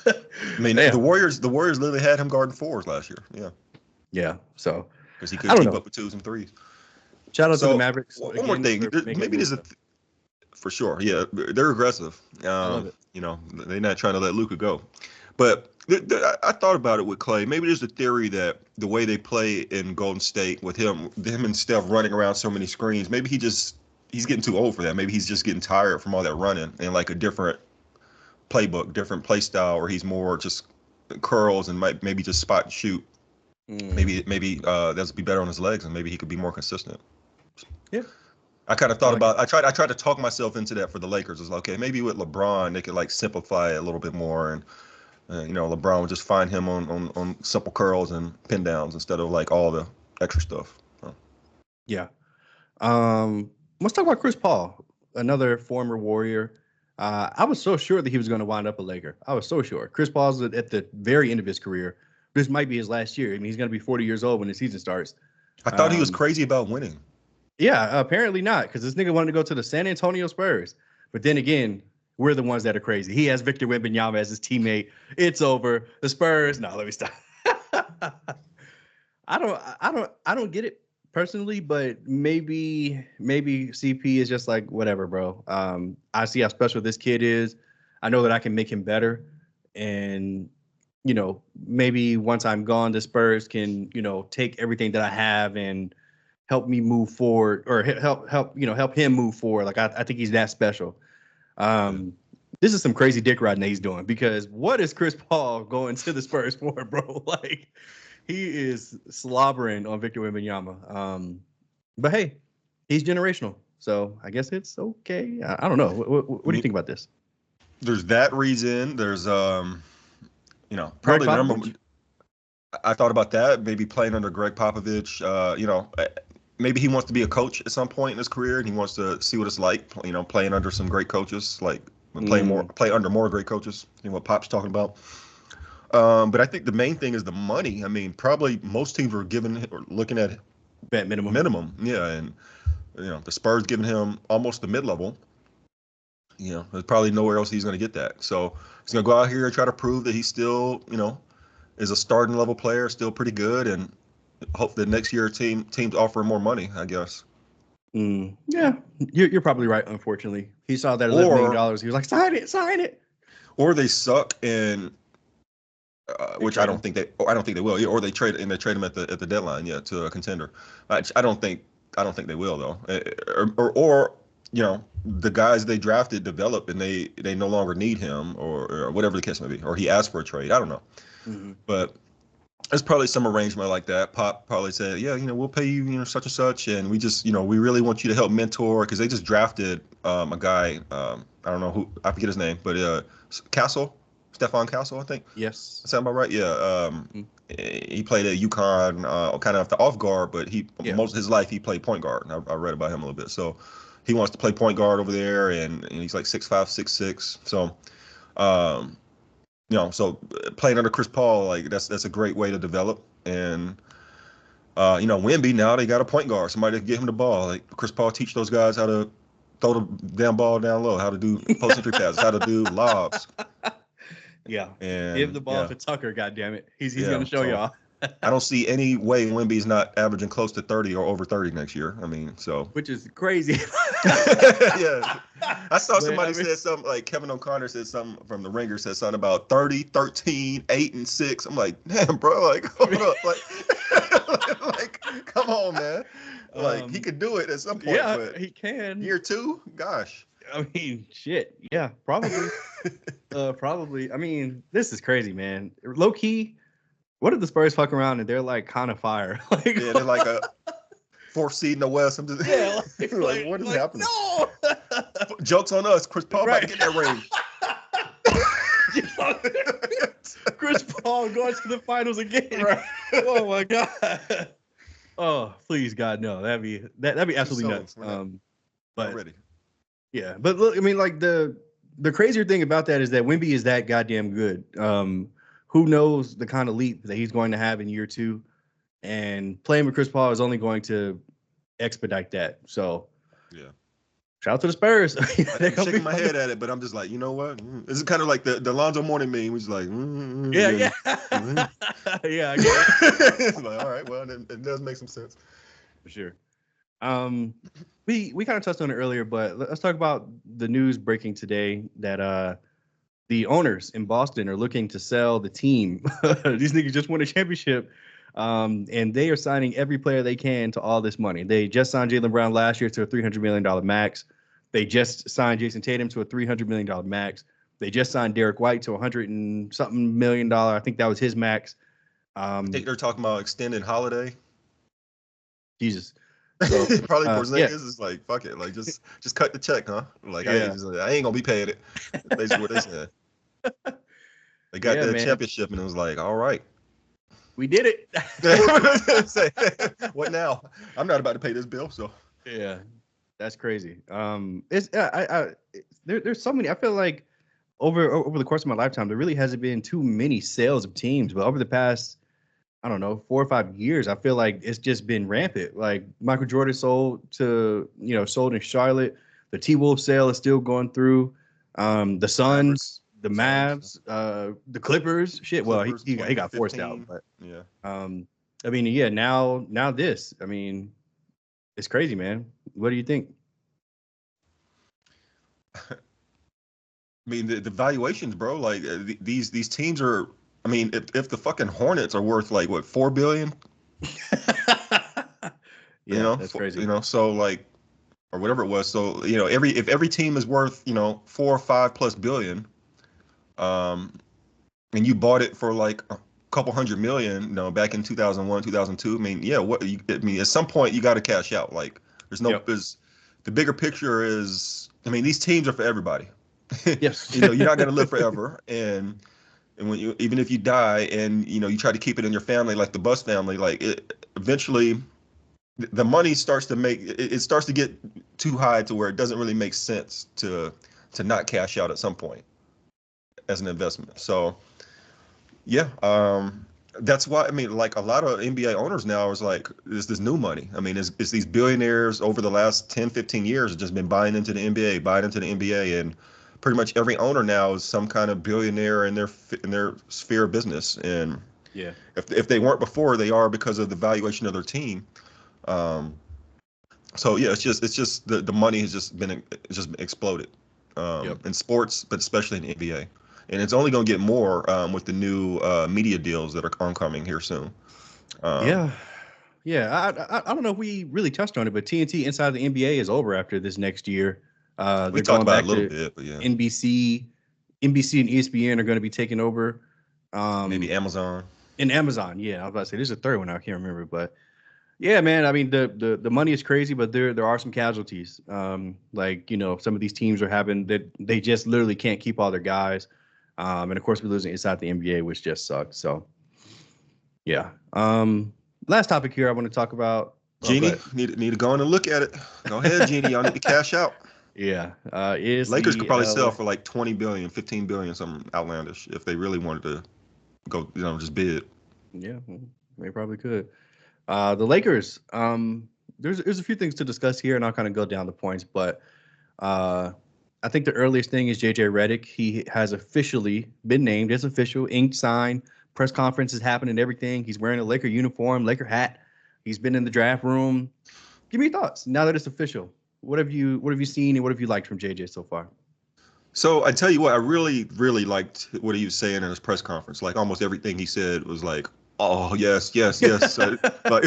I mean, the Warriors literally had him guarding 4s last year. Yeah. Yeah. So because he couldn't keep up with 2s and 3s. Shout out to the Mavericks. One more thing, maybe there's for sure. Yeah, they're aggressive. I love it. You know, they're not trying to let Luka go. But I thought about it with Klay. Maybe there's a theory that the way they play in Golden State with him and Steph running around so many screens, maybe he's getting too old for that. Maybe he's just getting tired from all that running and like a different playbook, different play style, where he's more just curls and maybe just spot and shoot. Maybe that'll be better on his legs, and maybe he could be more consistent. Yeah. I kind of thought about. I tried to talk myself into that for the Lakers. It's like, okay, maybe with LeBron they could like simplify it a little bit more, and LeBron would just find him on simple curls and pin downs instead of like all the extra stuff. So. Yeah. Let's talk about Chris Paul, another former Warrior. I was so sure that he was going to wind up a Laker. I was so sure. Chris Paul's at the very end of his career. This might be his last year. I mean, he's going to be 40 years old when the season starts. I thought he was crazy about winning. Yeah, apparently not, because this nigga wanted to go to the San Antonio Spurs. But then again, we're the ones that are crazy. He has Victor Wembanyama as his teammate. It's over. The Spurs. No, let me stop. I don't get it personally, but maybe CP is just like, whatever, bro. I see how special this kid is. I know that I can make him better. And, maybe once I'm gone, the Spurs can, take everything that I have and help me move forward, or help him move forward. Like, I think he's that special. This is some crazy dick riding that he's doing, because what is Chris Paul going to the Spurs for, bro? Like, he is slobbering on Victor Wembanyama. But hey, he's generational, so I guess it's okay. I don't know. What do you think about this? There's that reason. There's probably the number. I thought about that. Maybe playing under Greg Popovich. Maybe he wants to be a coach at some point in his career, and he wants to see what it's like. Playing under some great coaches, like play under more great coaches. What Pop's talking about. But I think the main thing is the money. I mean, probably most teams were looking at bet minimum. Yeah, and the Spurs giving him almost the mid-level. There's probably nowhere else he's going to get that. So he's going to go out here and try to prove that he's still, is a starting level player, still pretty good, and hope that next year teams offer more money, I guess. Yeah, you're probably right. Unfortunately, he saw that $11 million. He was like, sign it. Or they suck and. Which I don't think they will. Yeah, or they trade him at the deadline. Yeah, to a contender. I don't think they will though. Or the guys they drafted develop and they no longer need him, or whatever the case may be, or he asked for a trade. I don't know. But there's probably some arrangement like that. Pop probably said, yeah, we'll pay you, such and such, and we just, we really want you to help mentor, because they just drafted a guy. I don't know who, I forget his name, but Stephon Castle, I think. Yes. That sound about right? Yeah. He played at UConn, kind of the off guard, but most of his life he played point guard. I read about him a little bit. So he wants to play point guard over there, and he's like 6'5", 6'6". So, so playing under Chris Paul, like that's a great way to develop. And Wemby, now they got a point guard, somebody to get him the ball. Like Chris Paul teach those guys how to throw the damn ball down low, how to do post entry passes, how to do lobs. Yeah, and give the ball to Tucker. Goddammit, he's going to show y'all. I don't see any way Wemby's not averaging close to 30 or over 30 next year. I mean, which is crazy. Yeah, I saw somebody said something like Kevin O'Connor said something from the Ringer, said something about 30, 13, 8, and 6. I'm like, damn, bro, like hold up, like come on, man. Like he could do it at some point. Yeah, but he can. Year 2, gosh. I mean, shit. Yeah, probably. Probably. I mean, this is crazy, man. Low key, what if the Spurs fuck around and they're like kind of fire? Yeah, they're like a 4th seed in the West. I'm just like what is happening? No. Jokes on us. Chris Paul might get that ring. Chris Paul going to the finals again. Right. Oh my god. Oh, please, God, no. That'd be absolutely nuts. But already. Yeah, but look, I mean, like the crazier thing about that is that Wemby is that goddamn good. who knows the kind of leap that he's going to have in year 2, and playing with Chris Paul is only going to expedite that. So Yeah. shout out to the Spurs. I'm shaking my head at it, but I'm just like, you know what? This is kind of like the Alonzo Mourning meme, which is like, yeah. Yeah, I get it. Like, all right, well, it does make some sense. For sure. We kind of touched on it earlier, but let's talk about the news breaking today that the owners in Boston are looking to sell the team. These niggas just won a championship, and they are signing every player they can to all this money. They just signed Jaylen Brown last year to a $300 million max. They just signed Jason Tatum to a $300 million max. They just signed Derek White to $100 and something million. I think that was his max. I think they're talking about extending Holiday. Jesus. So, probably Porzingis is like, fuck it, like just cut the check, huh? Like, I ain't gonna be paying it. Basically what they said. They got that championship and it was like, all right, we did it. What now? I'm not about to pay this bill, so yeah, that's crazy. There's so many. I feel like over the course of my lifetime, there really hasn't been too many sales of teams, but over the past, I don't know, 4 or 5 years, I feel like it's just been rampant. Like Michael Jordan sold in Charlotte. The T-Wolves sale is still going through. The Suns, the Mavs, the Clippers. Shit. Well, he got forced out, but yeah. I mean, yeah. Now this. I mean, it's crazy, man. What do you think? I mean, the valuations, bro. Like these teams are. I mean, if the fucking Hornets are worth like what, $4 billion? Yeah, that's crazy. So like, or whatever it was. So if every team is worth 4 or 5 plus billion, and you bought it for like a couple $100 million, back in 2001, 2002. I mean, yeah. At some point you got to cash out. Like, there's the bigger picture is. I mean, these teams are for everybody. Yes. You're not gonna live forever, and when even if you die and you try to keep it in your family, like the Bus family, like eventually the money starts to get too high to where it doesn't really make sense to not cash out at some point as an investment. So yeah, that's why, I mean, like a lot of NBA owners now is like, it's this new money. I mean, it's these billionaires over the last 10, 15 years have just been buying into the NBA, and pretty much every owner now is some kind of billionaire in their sphere of business. And yeah, if they weren't before, they are because of the valuation of their team. So yeah, it's just the money has just been exploded in sports, but especially in the NBA. And it's only going to get more with the new media deals that are oncoming here soon. Yeah. I don't know if we really touched on it, but TNT Inside the NBA is over after this next year. We talked about it a little bit, but yeah. NBC and ESPN are going to be taking over. Maybe Amazon. And Amazon, yeah. I was about to say there's a third one I can't remember, but yeah, man. I mean, the money is crazy, but there are some casualties. Like some of these teams are having that they just literally can't keep all their guys. And of course, we're losing inside the NBA, which just sucks. So, yeah. Last topic here I want to talk about. Jeannie, need to go in and look at it. Go ahead, Jeannie. Y'all need to cash out. Yeah. Lakers could probably sell for like 20 billion, 15 billion, something outlandish, if they really wanted to go, just bid. Yeah, they probably could. The Lakers, there's a few things to discuss here, and I'll kind of go down the points, but I think the earliest thing is JJ Redick. He has officially been named. It's official, inked, signed. Press conference is happening, everything. He's wearing a Laker uniform, Laker hat. He's been in the draft room. Give me your thoughts now that it's official. What have you seen and what have you liked from JJ so far? So I tell you what, I really, really liked what he was saying in his press conference. Like almost everything he said was like, oh yes. Like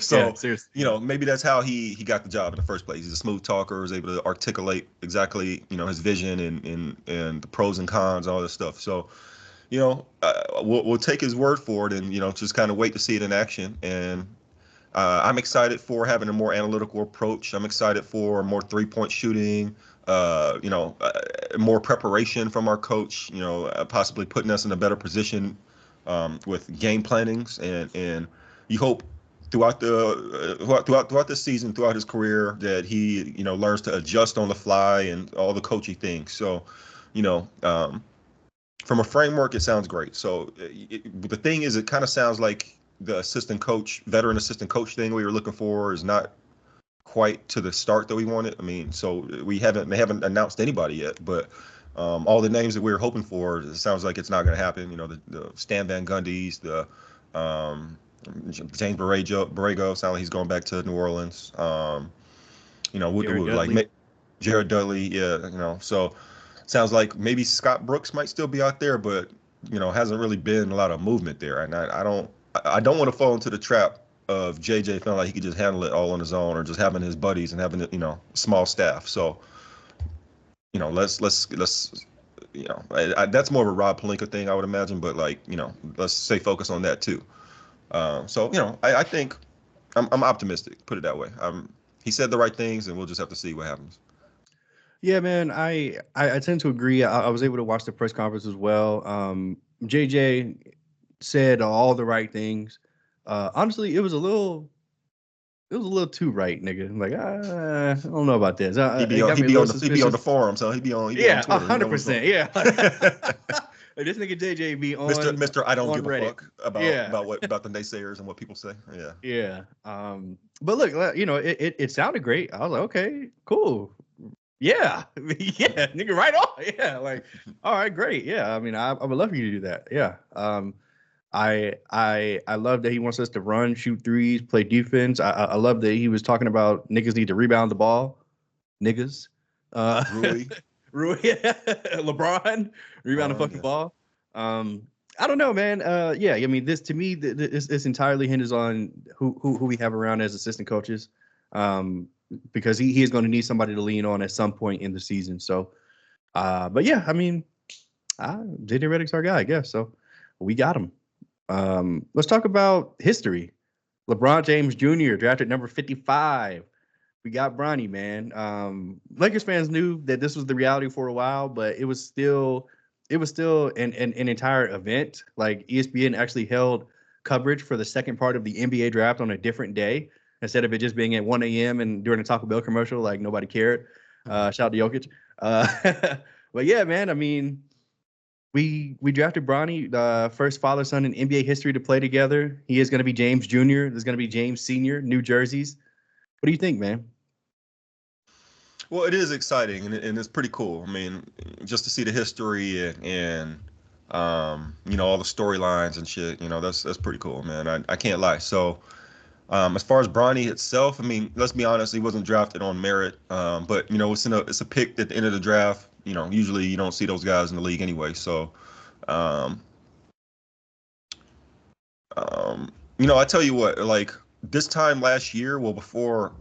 so, yeah, maybe that's how he got the job in the first place. He's a smooth talker, was able to articulate exactly, his vision and the pros and cons, all this stuff. So, we'll take his word for it and just kind of wait to see it in action. And I'm excited for having a more analytical approach. I'm excited for more 3-point shooting. More preparation from our coach. Possibly putting us in a better position with game plannings, and you hope throughout this season, throughout his career, that he learns to adjust on the fly and all the coaching things. So, from a framework, it sounds great. So the thing is, it kind of sounds like the assistant coach, veteran assistant coach thing we were looking for is not quite to the start that we wanted. I mean, so they haven't announced anybody yet, but all the names that we were hoping for, it sounds like it's not going to happen. You know, the Stan Van Gundy's, the James Borrego, sound like he's going back to New Orleans. You know, Jared Dudley, yeah, you know, so sounds like maybe Scott Brooks might still be out there, but you know, hasn't really been a lot of movement there. And I don't want to fall into the trap of JJ feeling like he could just handle it all on his own, or just having his buddies and having, you know, small staff. So, you know, let's you know, that's more of a Rob Pelinka thing, I would imagine. But like, you know, let's stay focused on that too. So you know, I think I'm optimistic. Put it that way. He said the right things, and we'll just have to see what happens. Yeah, man, I tend to agree. I was able to watch the press conference as well. JJ said all the right things. Honestly, it was a little too right, nigga. I'm like, I don't know about this. He It got me a little suspicious. be on the forum, so he be on Yeah, Twitter. 100%. Yeah. Like, this nigga JJ be on Mr. I don't give Reddit. a fuck about the naysayers and what people say. Yeah. Yeah. But look, you know, it sounded great. I was like, okay, cool. Yeah. Yeah, nigga, right on. Yeah, like, all right, great. Yeah. I mean, I would love for you to do that. Yeah. I love that he wants us to run, shoot threes, play defense. I love that he was talking about niggas need to rebound the ball. Niggas. Rui. Rui, LeBron, rebound the fucking ball. I don't know, man. Yeah, I mean, this to me, this entirely hinges on who we have around as assistant coaches, because he is going to need somebody to lean on at some point in the season. So, but yeah, I mean, JJ Redick's our guy, I guess. So we got him. Let's talk about history. LeBron James Jr. drafted number 55. We got Bronny, man. Lakers fans knew that this was the reality for a while, but it was still an entire event. Like, ESPN actually held coverage for the second part of the NBA draft on a different day instead of it just being at 1 a.m. and during a Taco Bell commercial, like nobody cared. Shout out to Jokic. But yeah, man, I mean, we drafted Bronny, the first father-son in NBA history to play together. He is going to be James Jr. There's going to be James Sr., New Jerseys. What do you think, man? Well, it is exciting, and it's pretty cool. I mean, just to see the history and you know, all the storylines and shit, you know, that's pretty cool, man. I can't lie. So, as far as Bronny itself, I mean, let's be honest, he wasn't drafted on merit. But you know, it's a pick at the end of the draft. You know, usually you don't see those guys in the league anyway. So, you know, I tell you what, like this time last year, well, before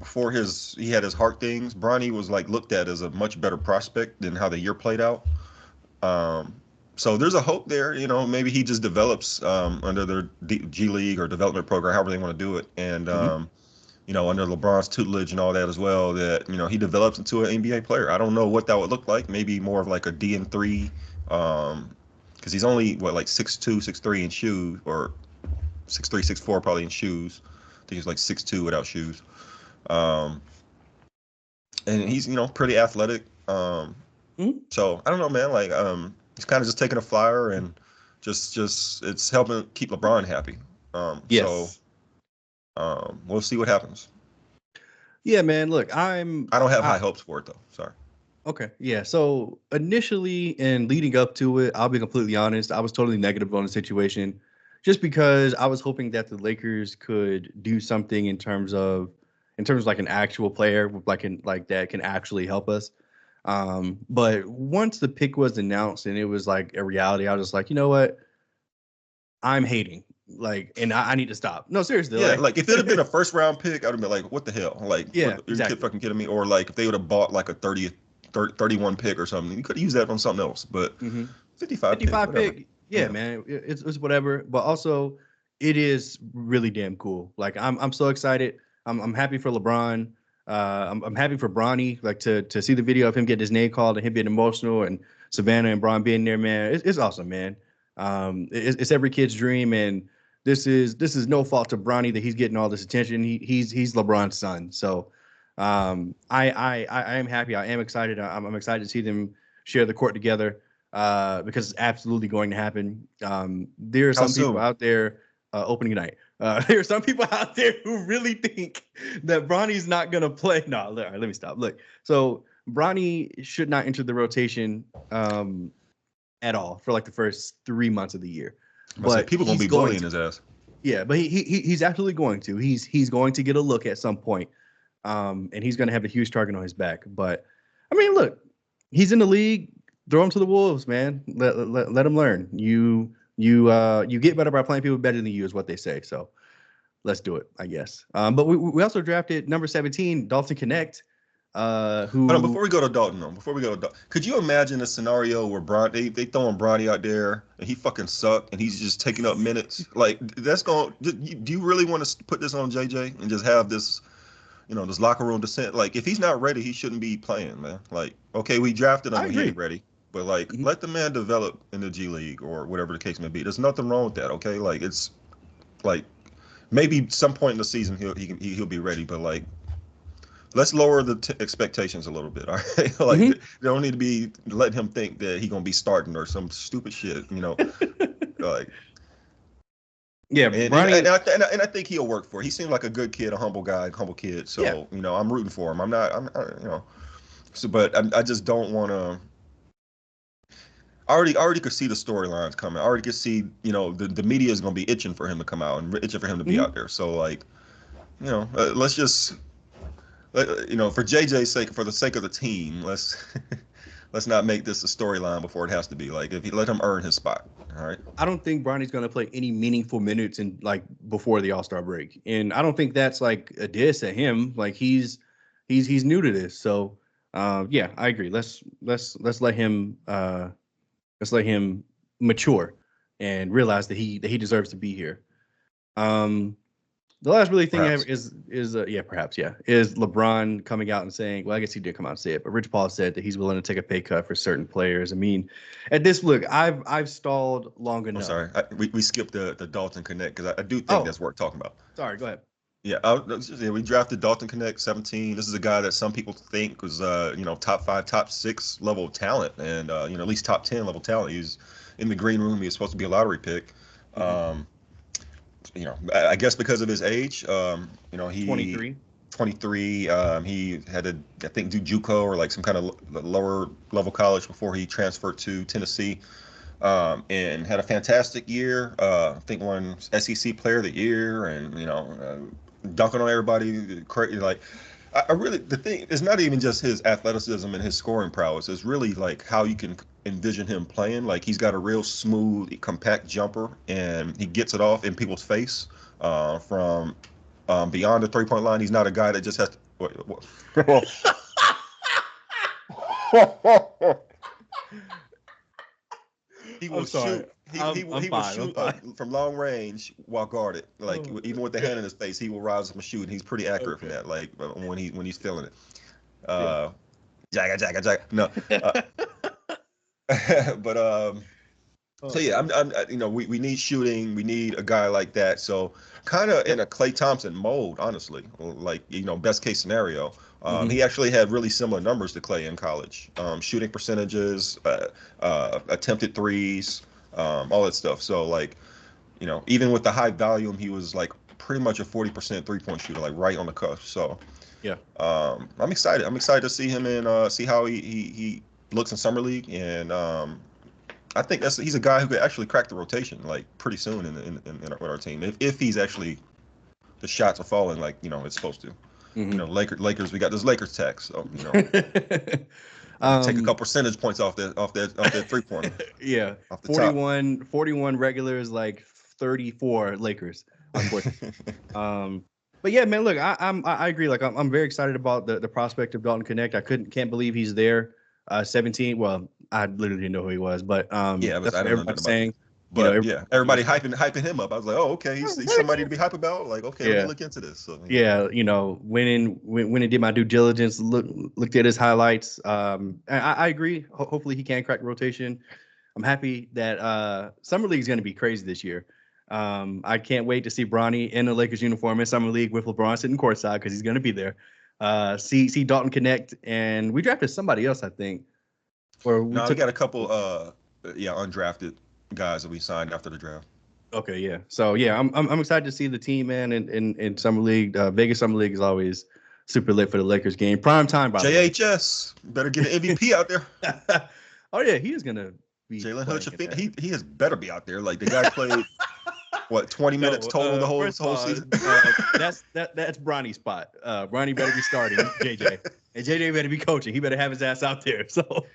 he had his heart things, Bronny was like looked at as a much better prospect than how the year played out. So there's a hope there, you know, maybe he just develops under their G League or development program, however they want to do it. And, you know, under LeBron's tutelage and all that as well, that, you know, he develops into an NBA player. I don't know what that would look like. Maybe more of like a DN3, because he's only, like 6'2", 6'3" in shoes, or 6'3", 6'4" probably in shoes. I think he's like 6'2" without shoes. And he's, you know, pretty athletic. So I don't know, man, like, he's kind of just taking a flyer and just it's helping keep LeBron happy. Yes. So we'll see what happens. Yeah, man. Look, I don't have high hopes for it though. Sorry. Okay. Yeah. So initially and leading up to it, I'll be completely honest, I was totally negative on the situation just because I was hoping that the Lakers could do something in terms of like an actual player like that can actually help us. But once the pick was announced and it was like a reality, I was just like, you know what? I'm hating. Like, and I need to stop. No, seriously. Yeah, like if it had been a first round pick, I'd have been like, what the hell? Like, yeah, exactly. You're fucking kidding me? Or like if they would have bought like a 31 pick or something, you could use that on something else. But 55 pick, yeah, man, it's whatever. But also, it is really damn cool. Like, I'm so excited. I'm happy for LeBron. I'm happy for Bronny, like to see the video of him getting his name called and him being emotional, and Savannah and Bron being there, man. It's awesome, man. It's every kid's dream, and this is no fault to Bronny that he's getting all this attention. He's LeBron's son, so I am happy. I am excited. I'm excited to see them share the court together. because it's absolutely going to happen. There are How some people soon? out there opening night. There are some people out there who really think that Bronny's not going to play. No, all right, let me stop. Look, so Bronny should not enter the rotation at all for like the first 3 months of the year. I say But people gonna he's be going bullying to. his ass. Yeah, but he's absolutely going to. He's going to get a look at some point, and he's going to have a huge target on his back. But I mean, look, he's in the league. Throw him to the wolves, man. Let him learn. You get better by playing people better than you, is what they say. So let's do it, I guess. But we also drafted number 17, Dalton Connect, Hold on, who before we go to Dalton, could you imagine a scenario where they throwing Bronny out there and he fucking sucked and he's just taking up minutes? Like that's going. Do you really want to put this on JJ and just have this, this locker room descent? Like if he's not ready, he shouldn't be playing, man. Like okay, we drafted him I when he agree. ain't ready, but like Mhm. let the man develop in the G League or whatever the case may be. There's nothing wrong with that, okay? Like it's like maybe some point in the season he'll be ready, but like let's lower the expectations a little bit. All right, like Mhm. they don't need to be letting him think that he gonna be starting or some stupid shit. Like Yeah, and Bronny. I think he'll work for it. He seemed like a good kid, a humble guy, humble kid. Yeah, So I'm rooting for him. I'm not. So, but I just don't want to. I already could see the storylines coming. I already could see, the media is going to be itching for him to come out and itching for him to be mhm. out there. So, like, let's just, for JJ's sake, for the sake of the team, let's let's not make this a storyline before it has to be. Like, if you let him earn his spot, all right. I don't think Bronny's going to play any meaningful minutes in like before the All-Star break, and I don't think that's like a diss at him. Like he's new to this, so yeah, I agree. Let's let him mature and realize that he deserves to be here. Um, the last really thing I have Perhaps. is yeah, perhaps yeah, is LeBron coming out and saying, well, I guess he did come out and say it, but Rich Paul said that he's willing to take a pay cut for certain players. I mean, at this look, I've stalled long I'm enough. sorry. We skipped the Dalton Connect because I do think Oh, that's worth talking about. sorry, go ahead. Yeah, we drafted Dalton Connect 17. This is a guy that some people think was, top five, top six level talent, and at least top 10 level talent. He's in the green room. He was supposed to be a lottery pick. Mm-hmm. Um, I guess because of his age, he 23. 23. He had to, I think, do JUCO or like some kind of lower level college before he transferred to Tennessee. And had a fantastic year. I think won SEC Player of the Year, and dunking on everybody. Like, I really the thing is not even just his athleticism and his scoring prowess. It's really like how you can envision him playing. Like he's got a real smooth, compact jumper, and he gets it off in people's face from beyond the 3-point line. He's not a guy that just has to. He will I'm sorry. shoot. He I'm he will I'm he will fine. I'm shoot fine. from long range while guarded. Like Oh, even with the hand in his face, he will rise up and shoot. And he's pretty accurate from okay. that. Like when he's feeling it. Yeah. Uh, Jagga. No, uh, but so Oh yeah, man. we need shooting. We need a guy like that. So kind of in Yep. a Klay Thompson mold, honestly. Like best case scenario. Hmm. He actually had really similar numbers to Klay in college. Shooting percentages, attempted threes, all that stuff. So like, even with the high volume, he was like pretty much a 40% 3-point shooter, like right on the cusp. So Yeah. I'm excited. I'm excited to see him and see how he looks in summer league, and I think he's a guy who could actually crack the rotation like pretty soon with our team if he's actually the shots are falling like it's supposed to. Hmm. Lakers, we got this Lakers tax, so take a um. couple percentage points off that 3-pointer Yeah. off the top. 41 regulars, like 34 Lakers, unfortunately. But yeah, man, look, I agree. Like I'm very excited about the prospect of Dalton Connect. Can't believe he's there. 17. Well, I literally didn't know who he was, but Yeah, but that's I what don't know nothing everybody's about that. saying. But Everybody's yeah, saying he everybody was hyping him up. I was like, oh, okay, he's somebody to be hype about. Like, okay, let me yeah. look into this. So Yeah, when I did my due diligence, looked at his highlights. I agree. Hopefully he can crack the rotation. I'm happy that Summer League is going to be crazy this year. I can't wait to see Bronny in the Lakers uniform in Summer League with LeBron sitting courtside because he's going to be there. See Dalton connect, and we drafted somebody else, I think. Or we No, we took. got a couple undrafted guys that we signed after the draft. Okay, yeah. So yeah, I'm excited to see the team, man. In summer league, Vegas summer league is always super lit for the Lakers game. Prime time, by the way. JHS better get an MVP out there. Oh yeah, he is gonna be Jalen playing in Hutchins, that. he has better be out there. Like the guy played what 20 minutes No, total the whole first of all, season. that's Bronny's spot. Bronny better be starting JJ, and JJ better be coaching. He better have his ass out there. So,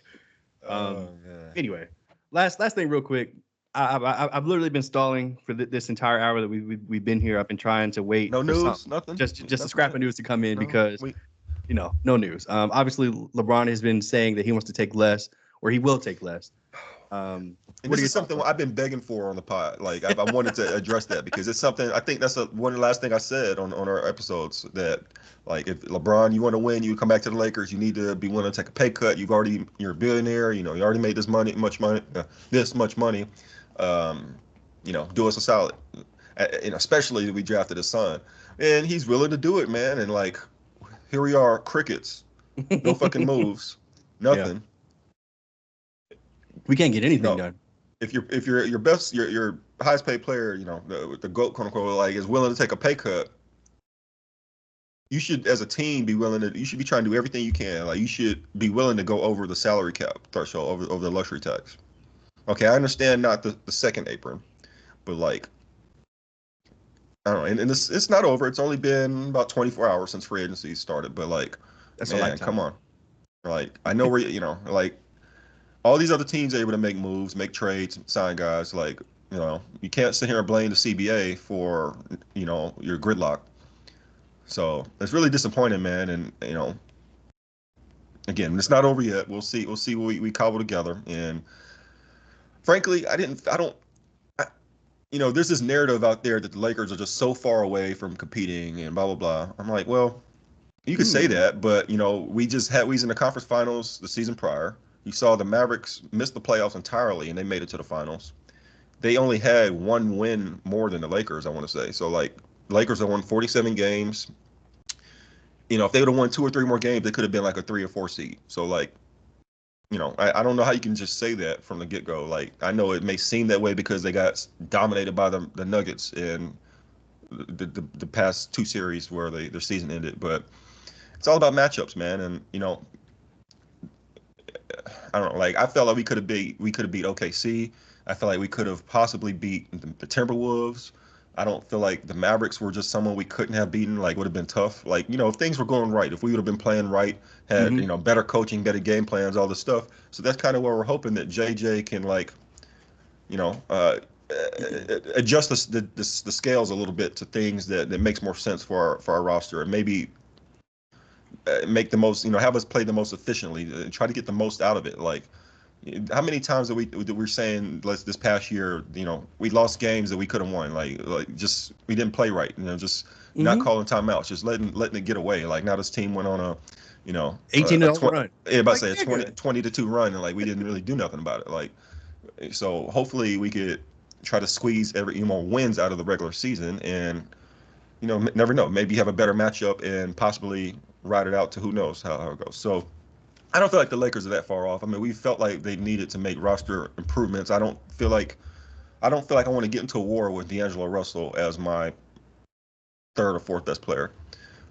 Man. anyway, last thing, real quick. I've literally been stalling for this entire hour that we've been here. I've been trying to wait No for news, nothing. just a Nothing scrap yet. of news to come in No, because no news. Obviously LeBron has been saying that he wants to take less, or he will take less. And this is something I've been begging for on the pod. Like I wanted to address that because it's something I think that's one of the last thing I said on our episodes that like if LeBron you want to win, you come back to the Lakers, you need to be willing to take a pay cut. You're a billionaire, you already made this much money. Do us a solid. And especially we drafted his son, and he's willing to do it, man. And like here we are, crickets, no fucking moves, nothing. Yeah. We can't get anything done. If you're your best your highest paid player, the GOAT quote unquote like is willing to take a pay cut, you should as a team be willing to. You should be trying to do everything you can. Like you should be willing to go over the salary cap threshold, over the luxury tax. Okay, I understand not the second apron, but like I don't know, and it's not over. It's only been about 24 hours since free agency started, but like That's man, come on. Like I know where like all these other teams are able to make moves, make trades, sign guys. Like, you can't sit here and blame the CBA for, your gridlock. So it's really disappointing, man. And, again, it's not over yet. We'll see. We'll see what we cobble together. And frankly, there's this narrative out there that the Lakers are just so far away from competing and blah, blah, blah. I'm like, well, you could say that, but, we was in the conference finals the season prior. You saw the Mavericks miss the playoffs entirely, and they made it to the finals. They only had one win more than the Lakers, I want to say. So, like, Lakers have won 47 games. If they would have won 2 or 3 more games, they could have been like a 3 or 4 seed. So, like, I don't know how you can just say that from the get-go. Like, I know it may seem that way because they got dominated by the Nuggets in the past 2 series where their season ended. But it's all about matchups, man. And, I don't know. Like I felt like we could have beat OKC. I felt like we could have possibly beat the Timberwolves. I don't feel like the Mavericks were just someone we couldn't have beaten. Like would have been tough. Like if things were going right, if we would have been playing right, had better coaching, better game plans, all this stuff. So that's kind of where we're hoping that JJ can adjust the scales a little bit to things that makes more sense for our roster and maybe make the most, have us play the most efficiently and try to get the most out of it. Like, how many times that we're saying this past year, we lost games that we could have won. Like just we didn't play right. Just not calling timeouts, just letting it get away. Like now this team went on a 18-0 run. Yeah, about to say a 20-2 run, and like we didn't really do nothing about it. Like, so hopefully we could try to squeeze every wins out of the regular season, and never know. Maybe have a better matchup and possibly ride it out to who knows how it goes. So I don't feel like the Lakers are that far off. I mean, we felt like they needed to make roster improvements. I don't feel like I want to get into a war with D'Angelo Russell as my 3rd or 4th best player.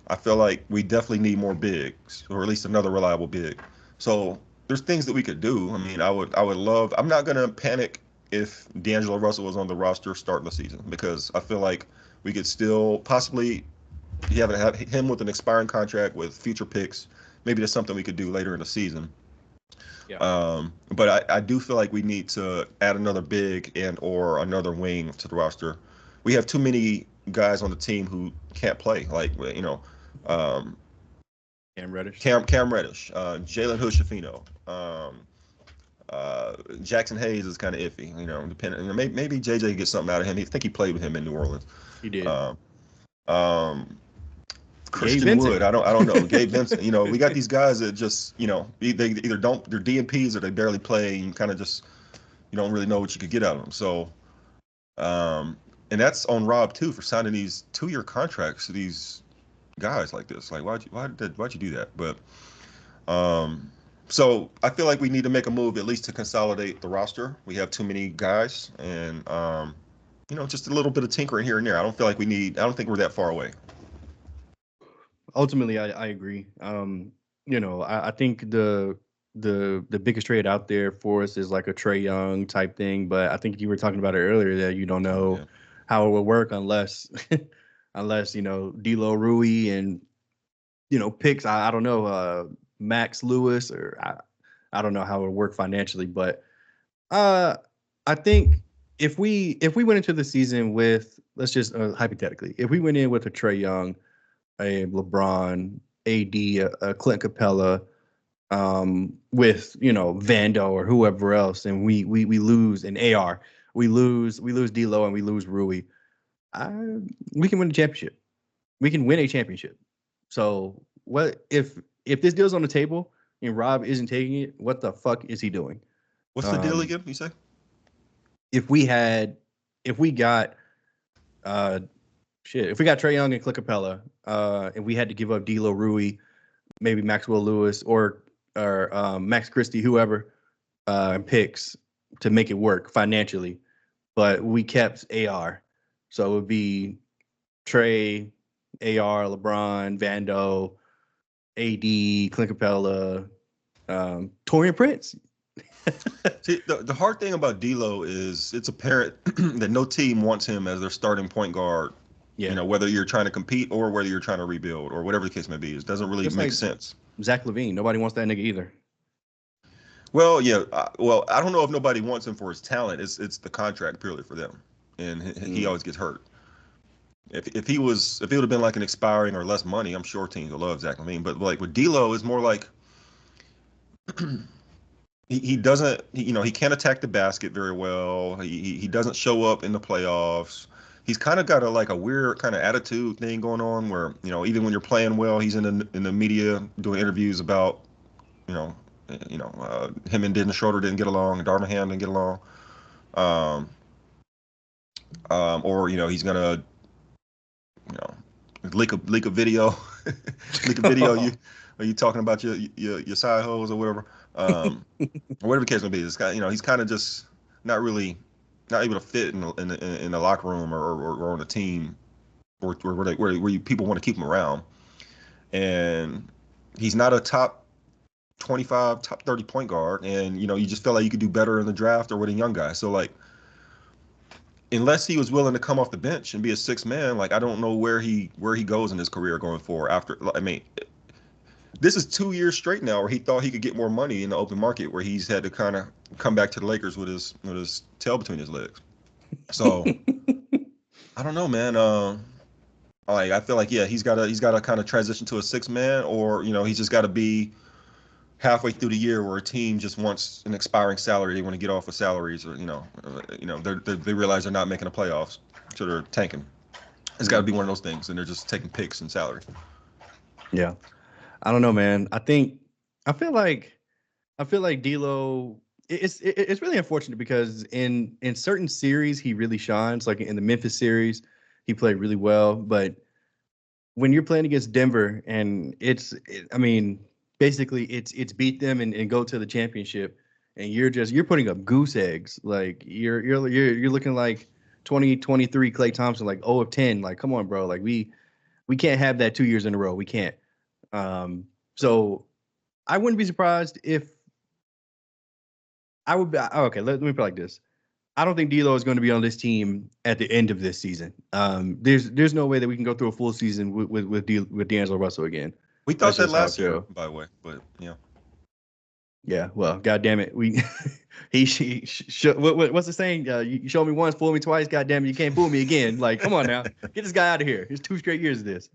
I feel like we definitely need more bigs, or at least another reliable big. So there's things that we could do. I mean, I would love. I'm not gonna panic if D'Angelo Russell was on the roster starting the season because I feel like we could still possibly have him with an expiring contract with future picks. Maybe that's something we could do later in the season. Yeah. But I do feel like we need to add another big and or another wing to the roster. We have too many guys on the team who can't play. Like Cam Reddish, Jalen Hood-Schifino, Jackson Hayes is kind of iffy. Depending. Maybe JJ gets something out of him. I think he played with him in New Orleans. He did. Christian Wood. I don't know. Gabe Vincent. We got these guys that just, they either don't, they're DNPs or they barely play. And you kind of just, you don't really know what you could get out of them. So, and that's on Rob too for signing these 2-year contracts to these guys like this. Like, why'd you do that? But, So I feel like we need to make a move at least to consolidate the roster. We have too many guys, and just a little bit of tinkering here and there. I don't feel like we need. I don't think we're that far away. Ultimately, I agree. I think the biggest trade out there for us is like a Trey Young type thing, but I think you were talking about it earlier that you don't know Yeah. how it will work unless unless D'Lo Rui and picks. I don't know Max Lewis or I don't know how it would work financially, but I think if we went into the season with, let's just hypothetically, if we went in with a Trey Young, a LeBron, AD, a Clint Capella, with Vando or whoever else, and we lose an AR, we lose D'Lo and we lose Rui, we can win a championship. We can win a championship. So what if this deal's on the table and Rob isn't taking it? What the fuck is he doing? What's the deal Um, again? You say? if we had, if we got, uh, if we got Trey Young and Clint Capella, and we had to give up D'Lo Rui, maybe Maxwell Lewis or Max Christie, whoever, and picks to make it work financially, but we kept AR, so it would be Trey, AR, LeBron, Vando, AD, Clint Capella, Torian Prince. See, the hard thing about D'Lo is it's apparent that no team wants him as their starting point guard. Yeah, Whether you're trying to compete or whether you're trying to rebuild or whatever the case may be, it doesn't really just make like sense. Zach LaVine. Nobody wants that nigga either. Well, yeah. Well, I don't know if nobody wants him for his talent. It's the contract purely for them, and he Mm. always gets hurt. If it would have been like an expiring or less money, I'm sure teams would love Zach LaVine. But like with D'Lo, it's more like he doesn't he can't attack the basket very well. He doesn't show up in the playoffs. He's kind of got a weird kind of attitude thing going on where even when you're playing well, he's in the media doing interviews about you know him and Dennis Schroeder didn't get along and Darvin Ham didn't get along. Um, or he's gonna you know leak a video leak a video you are you talking about your side hoes or whatever. Or whatever the case may be. This guy, he's kind of just not really not able to fit in the locker room or on a team where people want to keep him around. And he's not a top 25, top 30 point guard. And you just feel like you could do better in the draft or with a young guy. So like, unless he was willing to come off the bench and be a sixth man, like I don't know where he goes in his career going forward. After, I mean, this is 2 years straight now where he thought he could get more money in the open market, where he's had to kind of come back to the Lakers with his tail between his legs. So I don't know, man. Like I feel like he's got to kind of transition to a six man, or he's just got to be halfway through the year where a team just wants an expiring salary, they want to get off of salaries, or they realize they're not making the playoffs, so they're tanking. It's got to be one of those things, and they're just taking picks and salary. Yeah, I don't know, man. I feel like D'Lo. It's really unfortunate because in certain series he really shines. Like in the Memphis series, he played really well. But when you're playing against Denver and I mean, basically it's beat them and go to the championship, and you're putting up goose eggs. Like you're looking like 2023 Klay Thompson, like 0 of 10. Like come on, bro. Like we can't have that 2 years in a row. We can't. So I wouldn't be surprised if I would be okay. Let me put it like this. I don't think D'Lo is going to be on this team at the end of this season. There's no way that we can go through a full season with D'Angelo Russell again. We That's thought that just how I last year, feel. by the way, but yeah. Yeah. Well, God damn it, we what's the saying? You show me once, fool me twice. God damn it, you can't fool me again. Like, come on now, get this guy out of here. It's 2 straight years of this.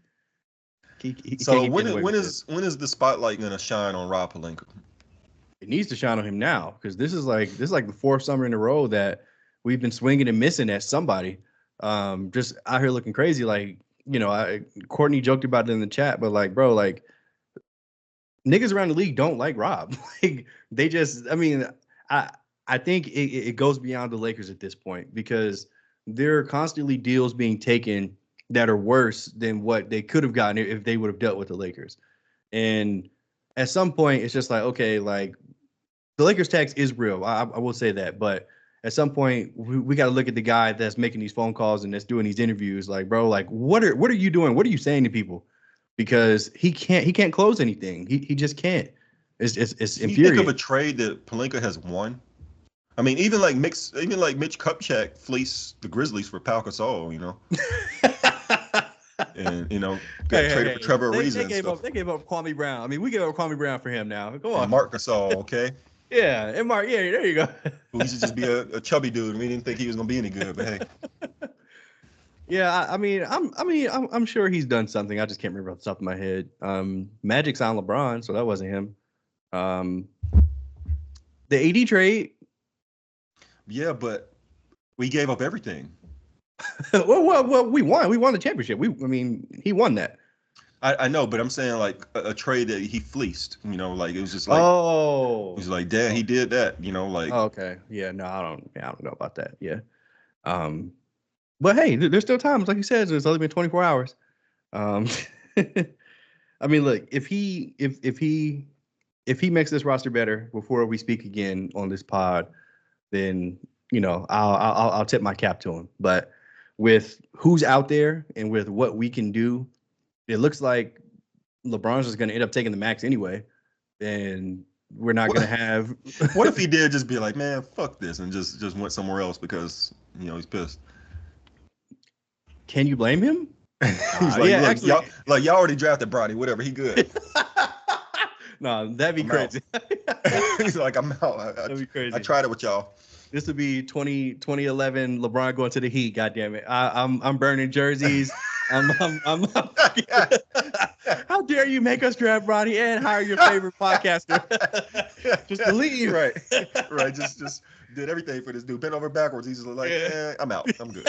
He can't So keep when getting away when with this. is the spotlight gonna shine on Rob Pelinka? It needs to shine on him now because this is like the 4th summer in a row that we've been swinging and missing at somebody. Just out here looking crazy. Like Courtney joked about it in the chat, but like, bro, like niggas around the league don't like Rob. Like they just, I mean, I I think it goes beyond the Lakers at this point because there are constantly deals being taken that are worse than what they could have gotten if they would have dealt with the Lakers. And at some point, it's just like, okay, like the Lakers tax is real. I will say that, but at some point, we got to look at the guy that's making these phone calls and that's doing these interviews. Like, bro, like what are you doing? What are you saying to people? Because he can't close anything. He just can't. It's Can you think infuriating. of a trade that Pelinka has won? I mean, even like Mitch Kupchak fleeced the Grizzlies for Pau Gasol, and got traded for Trevor Ariza and stuff. They gave up Kwame Brown. I mean, we gave up Kwame Brown for him now. Go on. And Mark Gasol, okay. Yeah, and Mark. Yeah, there you go. Who used to just be a chubby dude. We didn't think he was gonna be any good, but hey. Yeah, I'm sure he's done something. I just can't remember off the top of my head. Magic's on LeBron, so that wasn't him. The AD trade. Yeah, but we gave up everything. well, we won. We won the championship. He won that. I know, but I'm saying like a trade that he fleeced. Like it was just like, oh, he's like, Dad, he did that. Like. Oh, okay, yeah, no, I don't know about that. Yeah, but hey, there's still times, like you said, it's only been 24 hours. I mean, look, if he makes this roster better before we speak again on this pod, then I'll tip my cap to him. But with who's out there and with what we can do, it looks like LeBron's just going to end up taking the max anyway, and we're not going to have. What if he did just be like, man, fuck this, and just went somewhere else because he's pissed? Can you blame him? He's like, yeah, look, y'all already drafted Bronny, whatever, he good. No, that'd be crazy. He's like, I'm out. That'd be crazy. I tried it with y'all. This would be 2011 LeBron going to the Heat. God damn it! I'm burning jerseys. I'm How dare you make us draft Bronny and hire your favorite podcaster? Just to leave. Right. Just did everything for this dude. Bent over backwards. He's just like, I'm out. I'm good.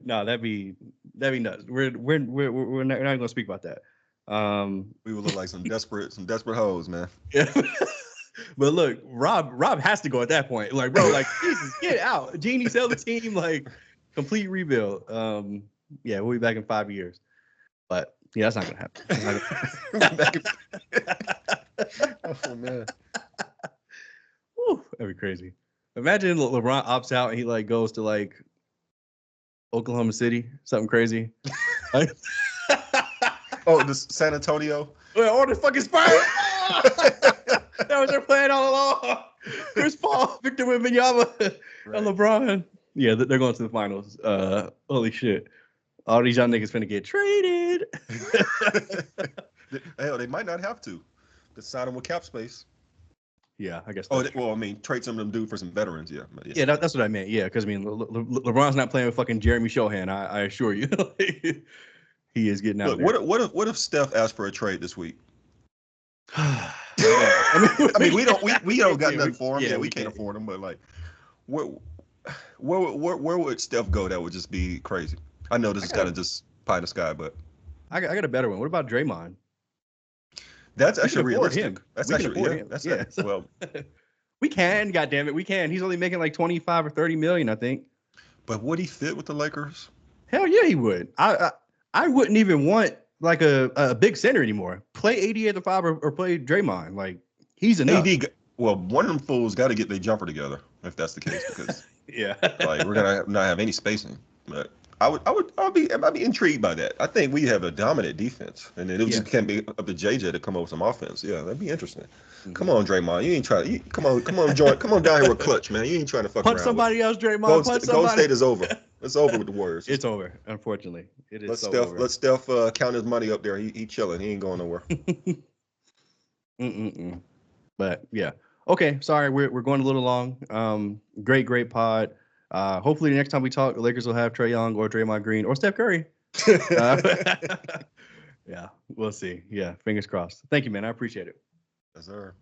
No, that'd be nuts. We're not going to speak about that. We would look like some desperate hoes, man. Yeah. But look, Rob has to go at that point. Like, bro, like, Jesus, get out. Genie, sell the team, like, complete rebuild. Yeah, we'll be back in 5 years. But yeah, that's not gonna happen. Oh man. Woo, that'd be crazy. Imagine LeBron opts out and he like goes to like Oklahoma City, something crazy. Oh, the San Antonio. Or the fucking Spurs. That was their plan all along. Chris Paul, Victor Wembanyama, and LeBron. Yeah, they're going to the finals. Holy shit. All these young niggas finna get traded. Hell, they might not have to. Just sign them with cap space. Yeah, I guess. Trade some of them dudes for some veterans. Yeah. Yeah, that's what I meant. Yeah, because LeBron's not playing with fucking Jeremy Shohan. I assure you. He is getting out. Look, what if Steph asked for a trade this week? I mean, we don't got nothing for him. Yeah, we can't afford him. But like, where would Steph go? That would just be crazy. I know this is kind of just pie in the sky, but I got a better one. What about Draymond? That's actually realistic. Him. That's actually well. We can, goddammit, we can. He's only making like 25 or 30 million, I think. But would he fit with the Lakers? Hell yeah, he would. I wouldn't even want like a big center anymore. Play AD at the 5 or play Draymond. Like, he's enough. One of them fools got to get their jumper together if that's the case, because yeah, like we're gonna not have any spacing. But I'd be intrigued by that. I think we have a dominant defense, and it just can't be up to JJ to come up with some offense. Yeah, that'd be interesting. Mm-hmm. Come on, Draymond, you ain't trying. Come on, come on down here with clutch, man. You ain't trying to fuck punch around. Somebody else, Draymond. Gold State is over. It's over with the Warriors. It's over, unfortunately. It is. Let Steph count his money up there. He chilling. He ain't going nowhere. But yeah. Okay, sorry, we're going a little long. Great pod. Hopefully the next time we talk, the Lakers will have Trae Young or Draymond Green or Steph Curry. Yeah, we'll see. Yeah, fingers crossed. Thank you, man. I appreciate it. Yes, sir.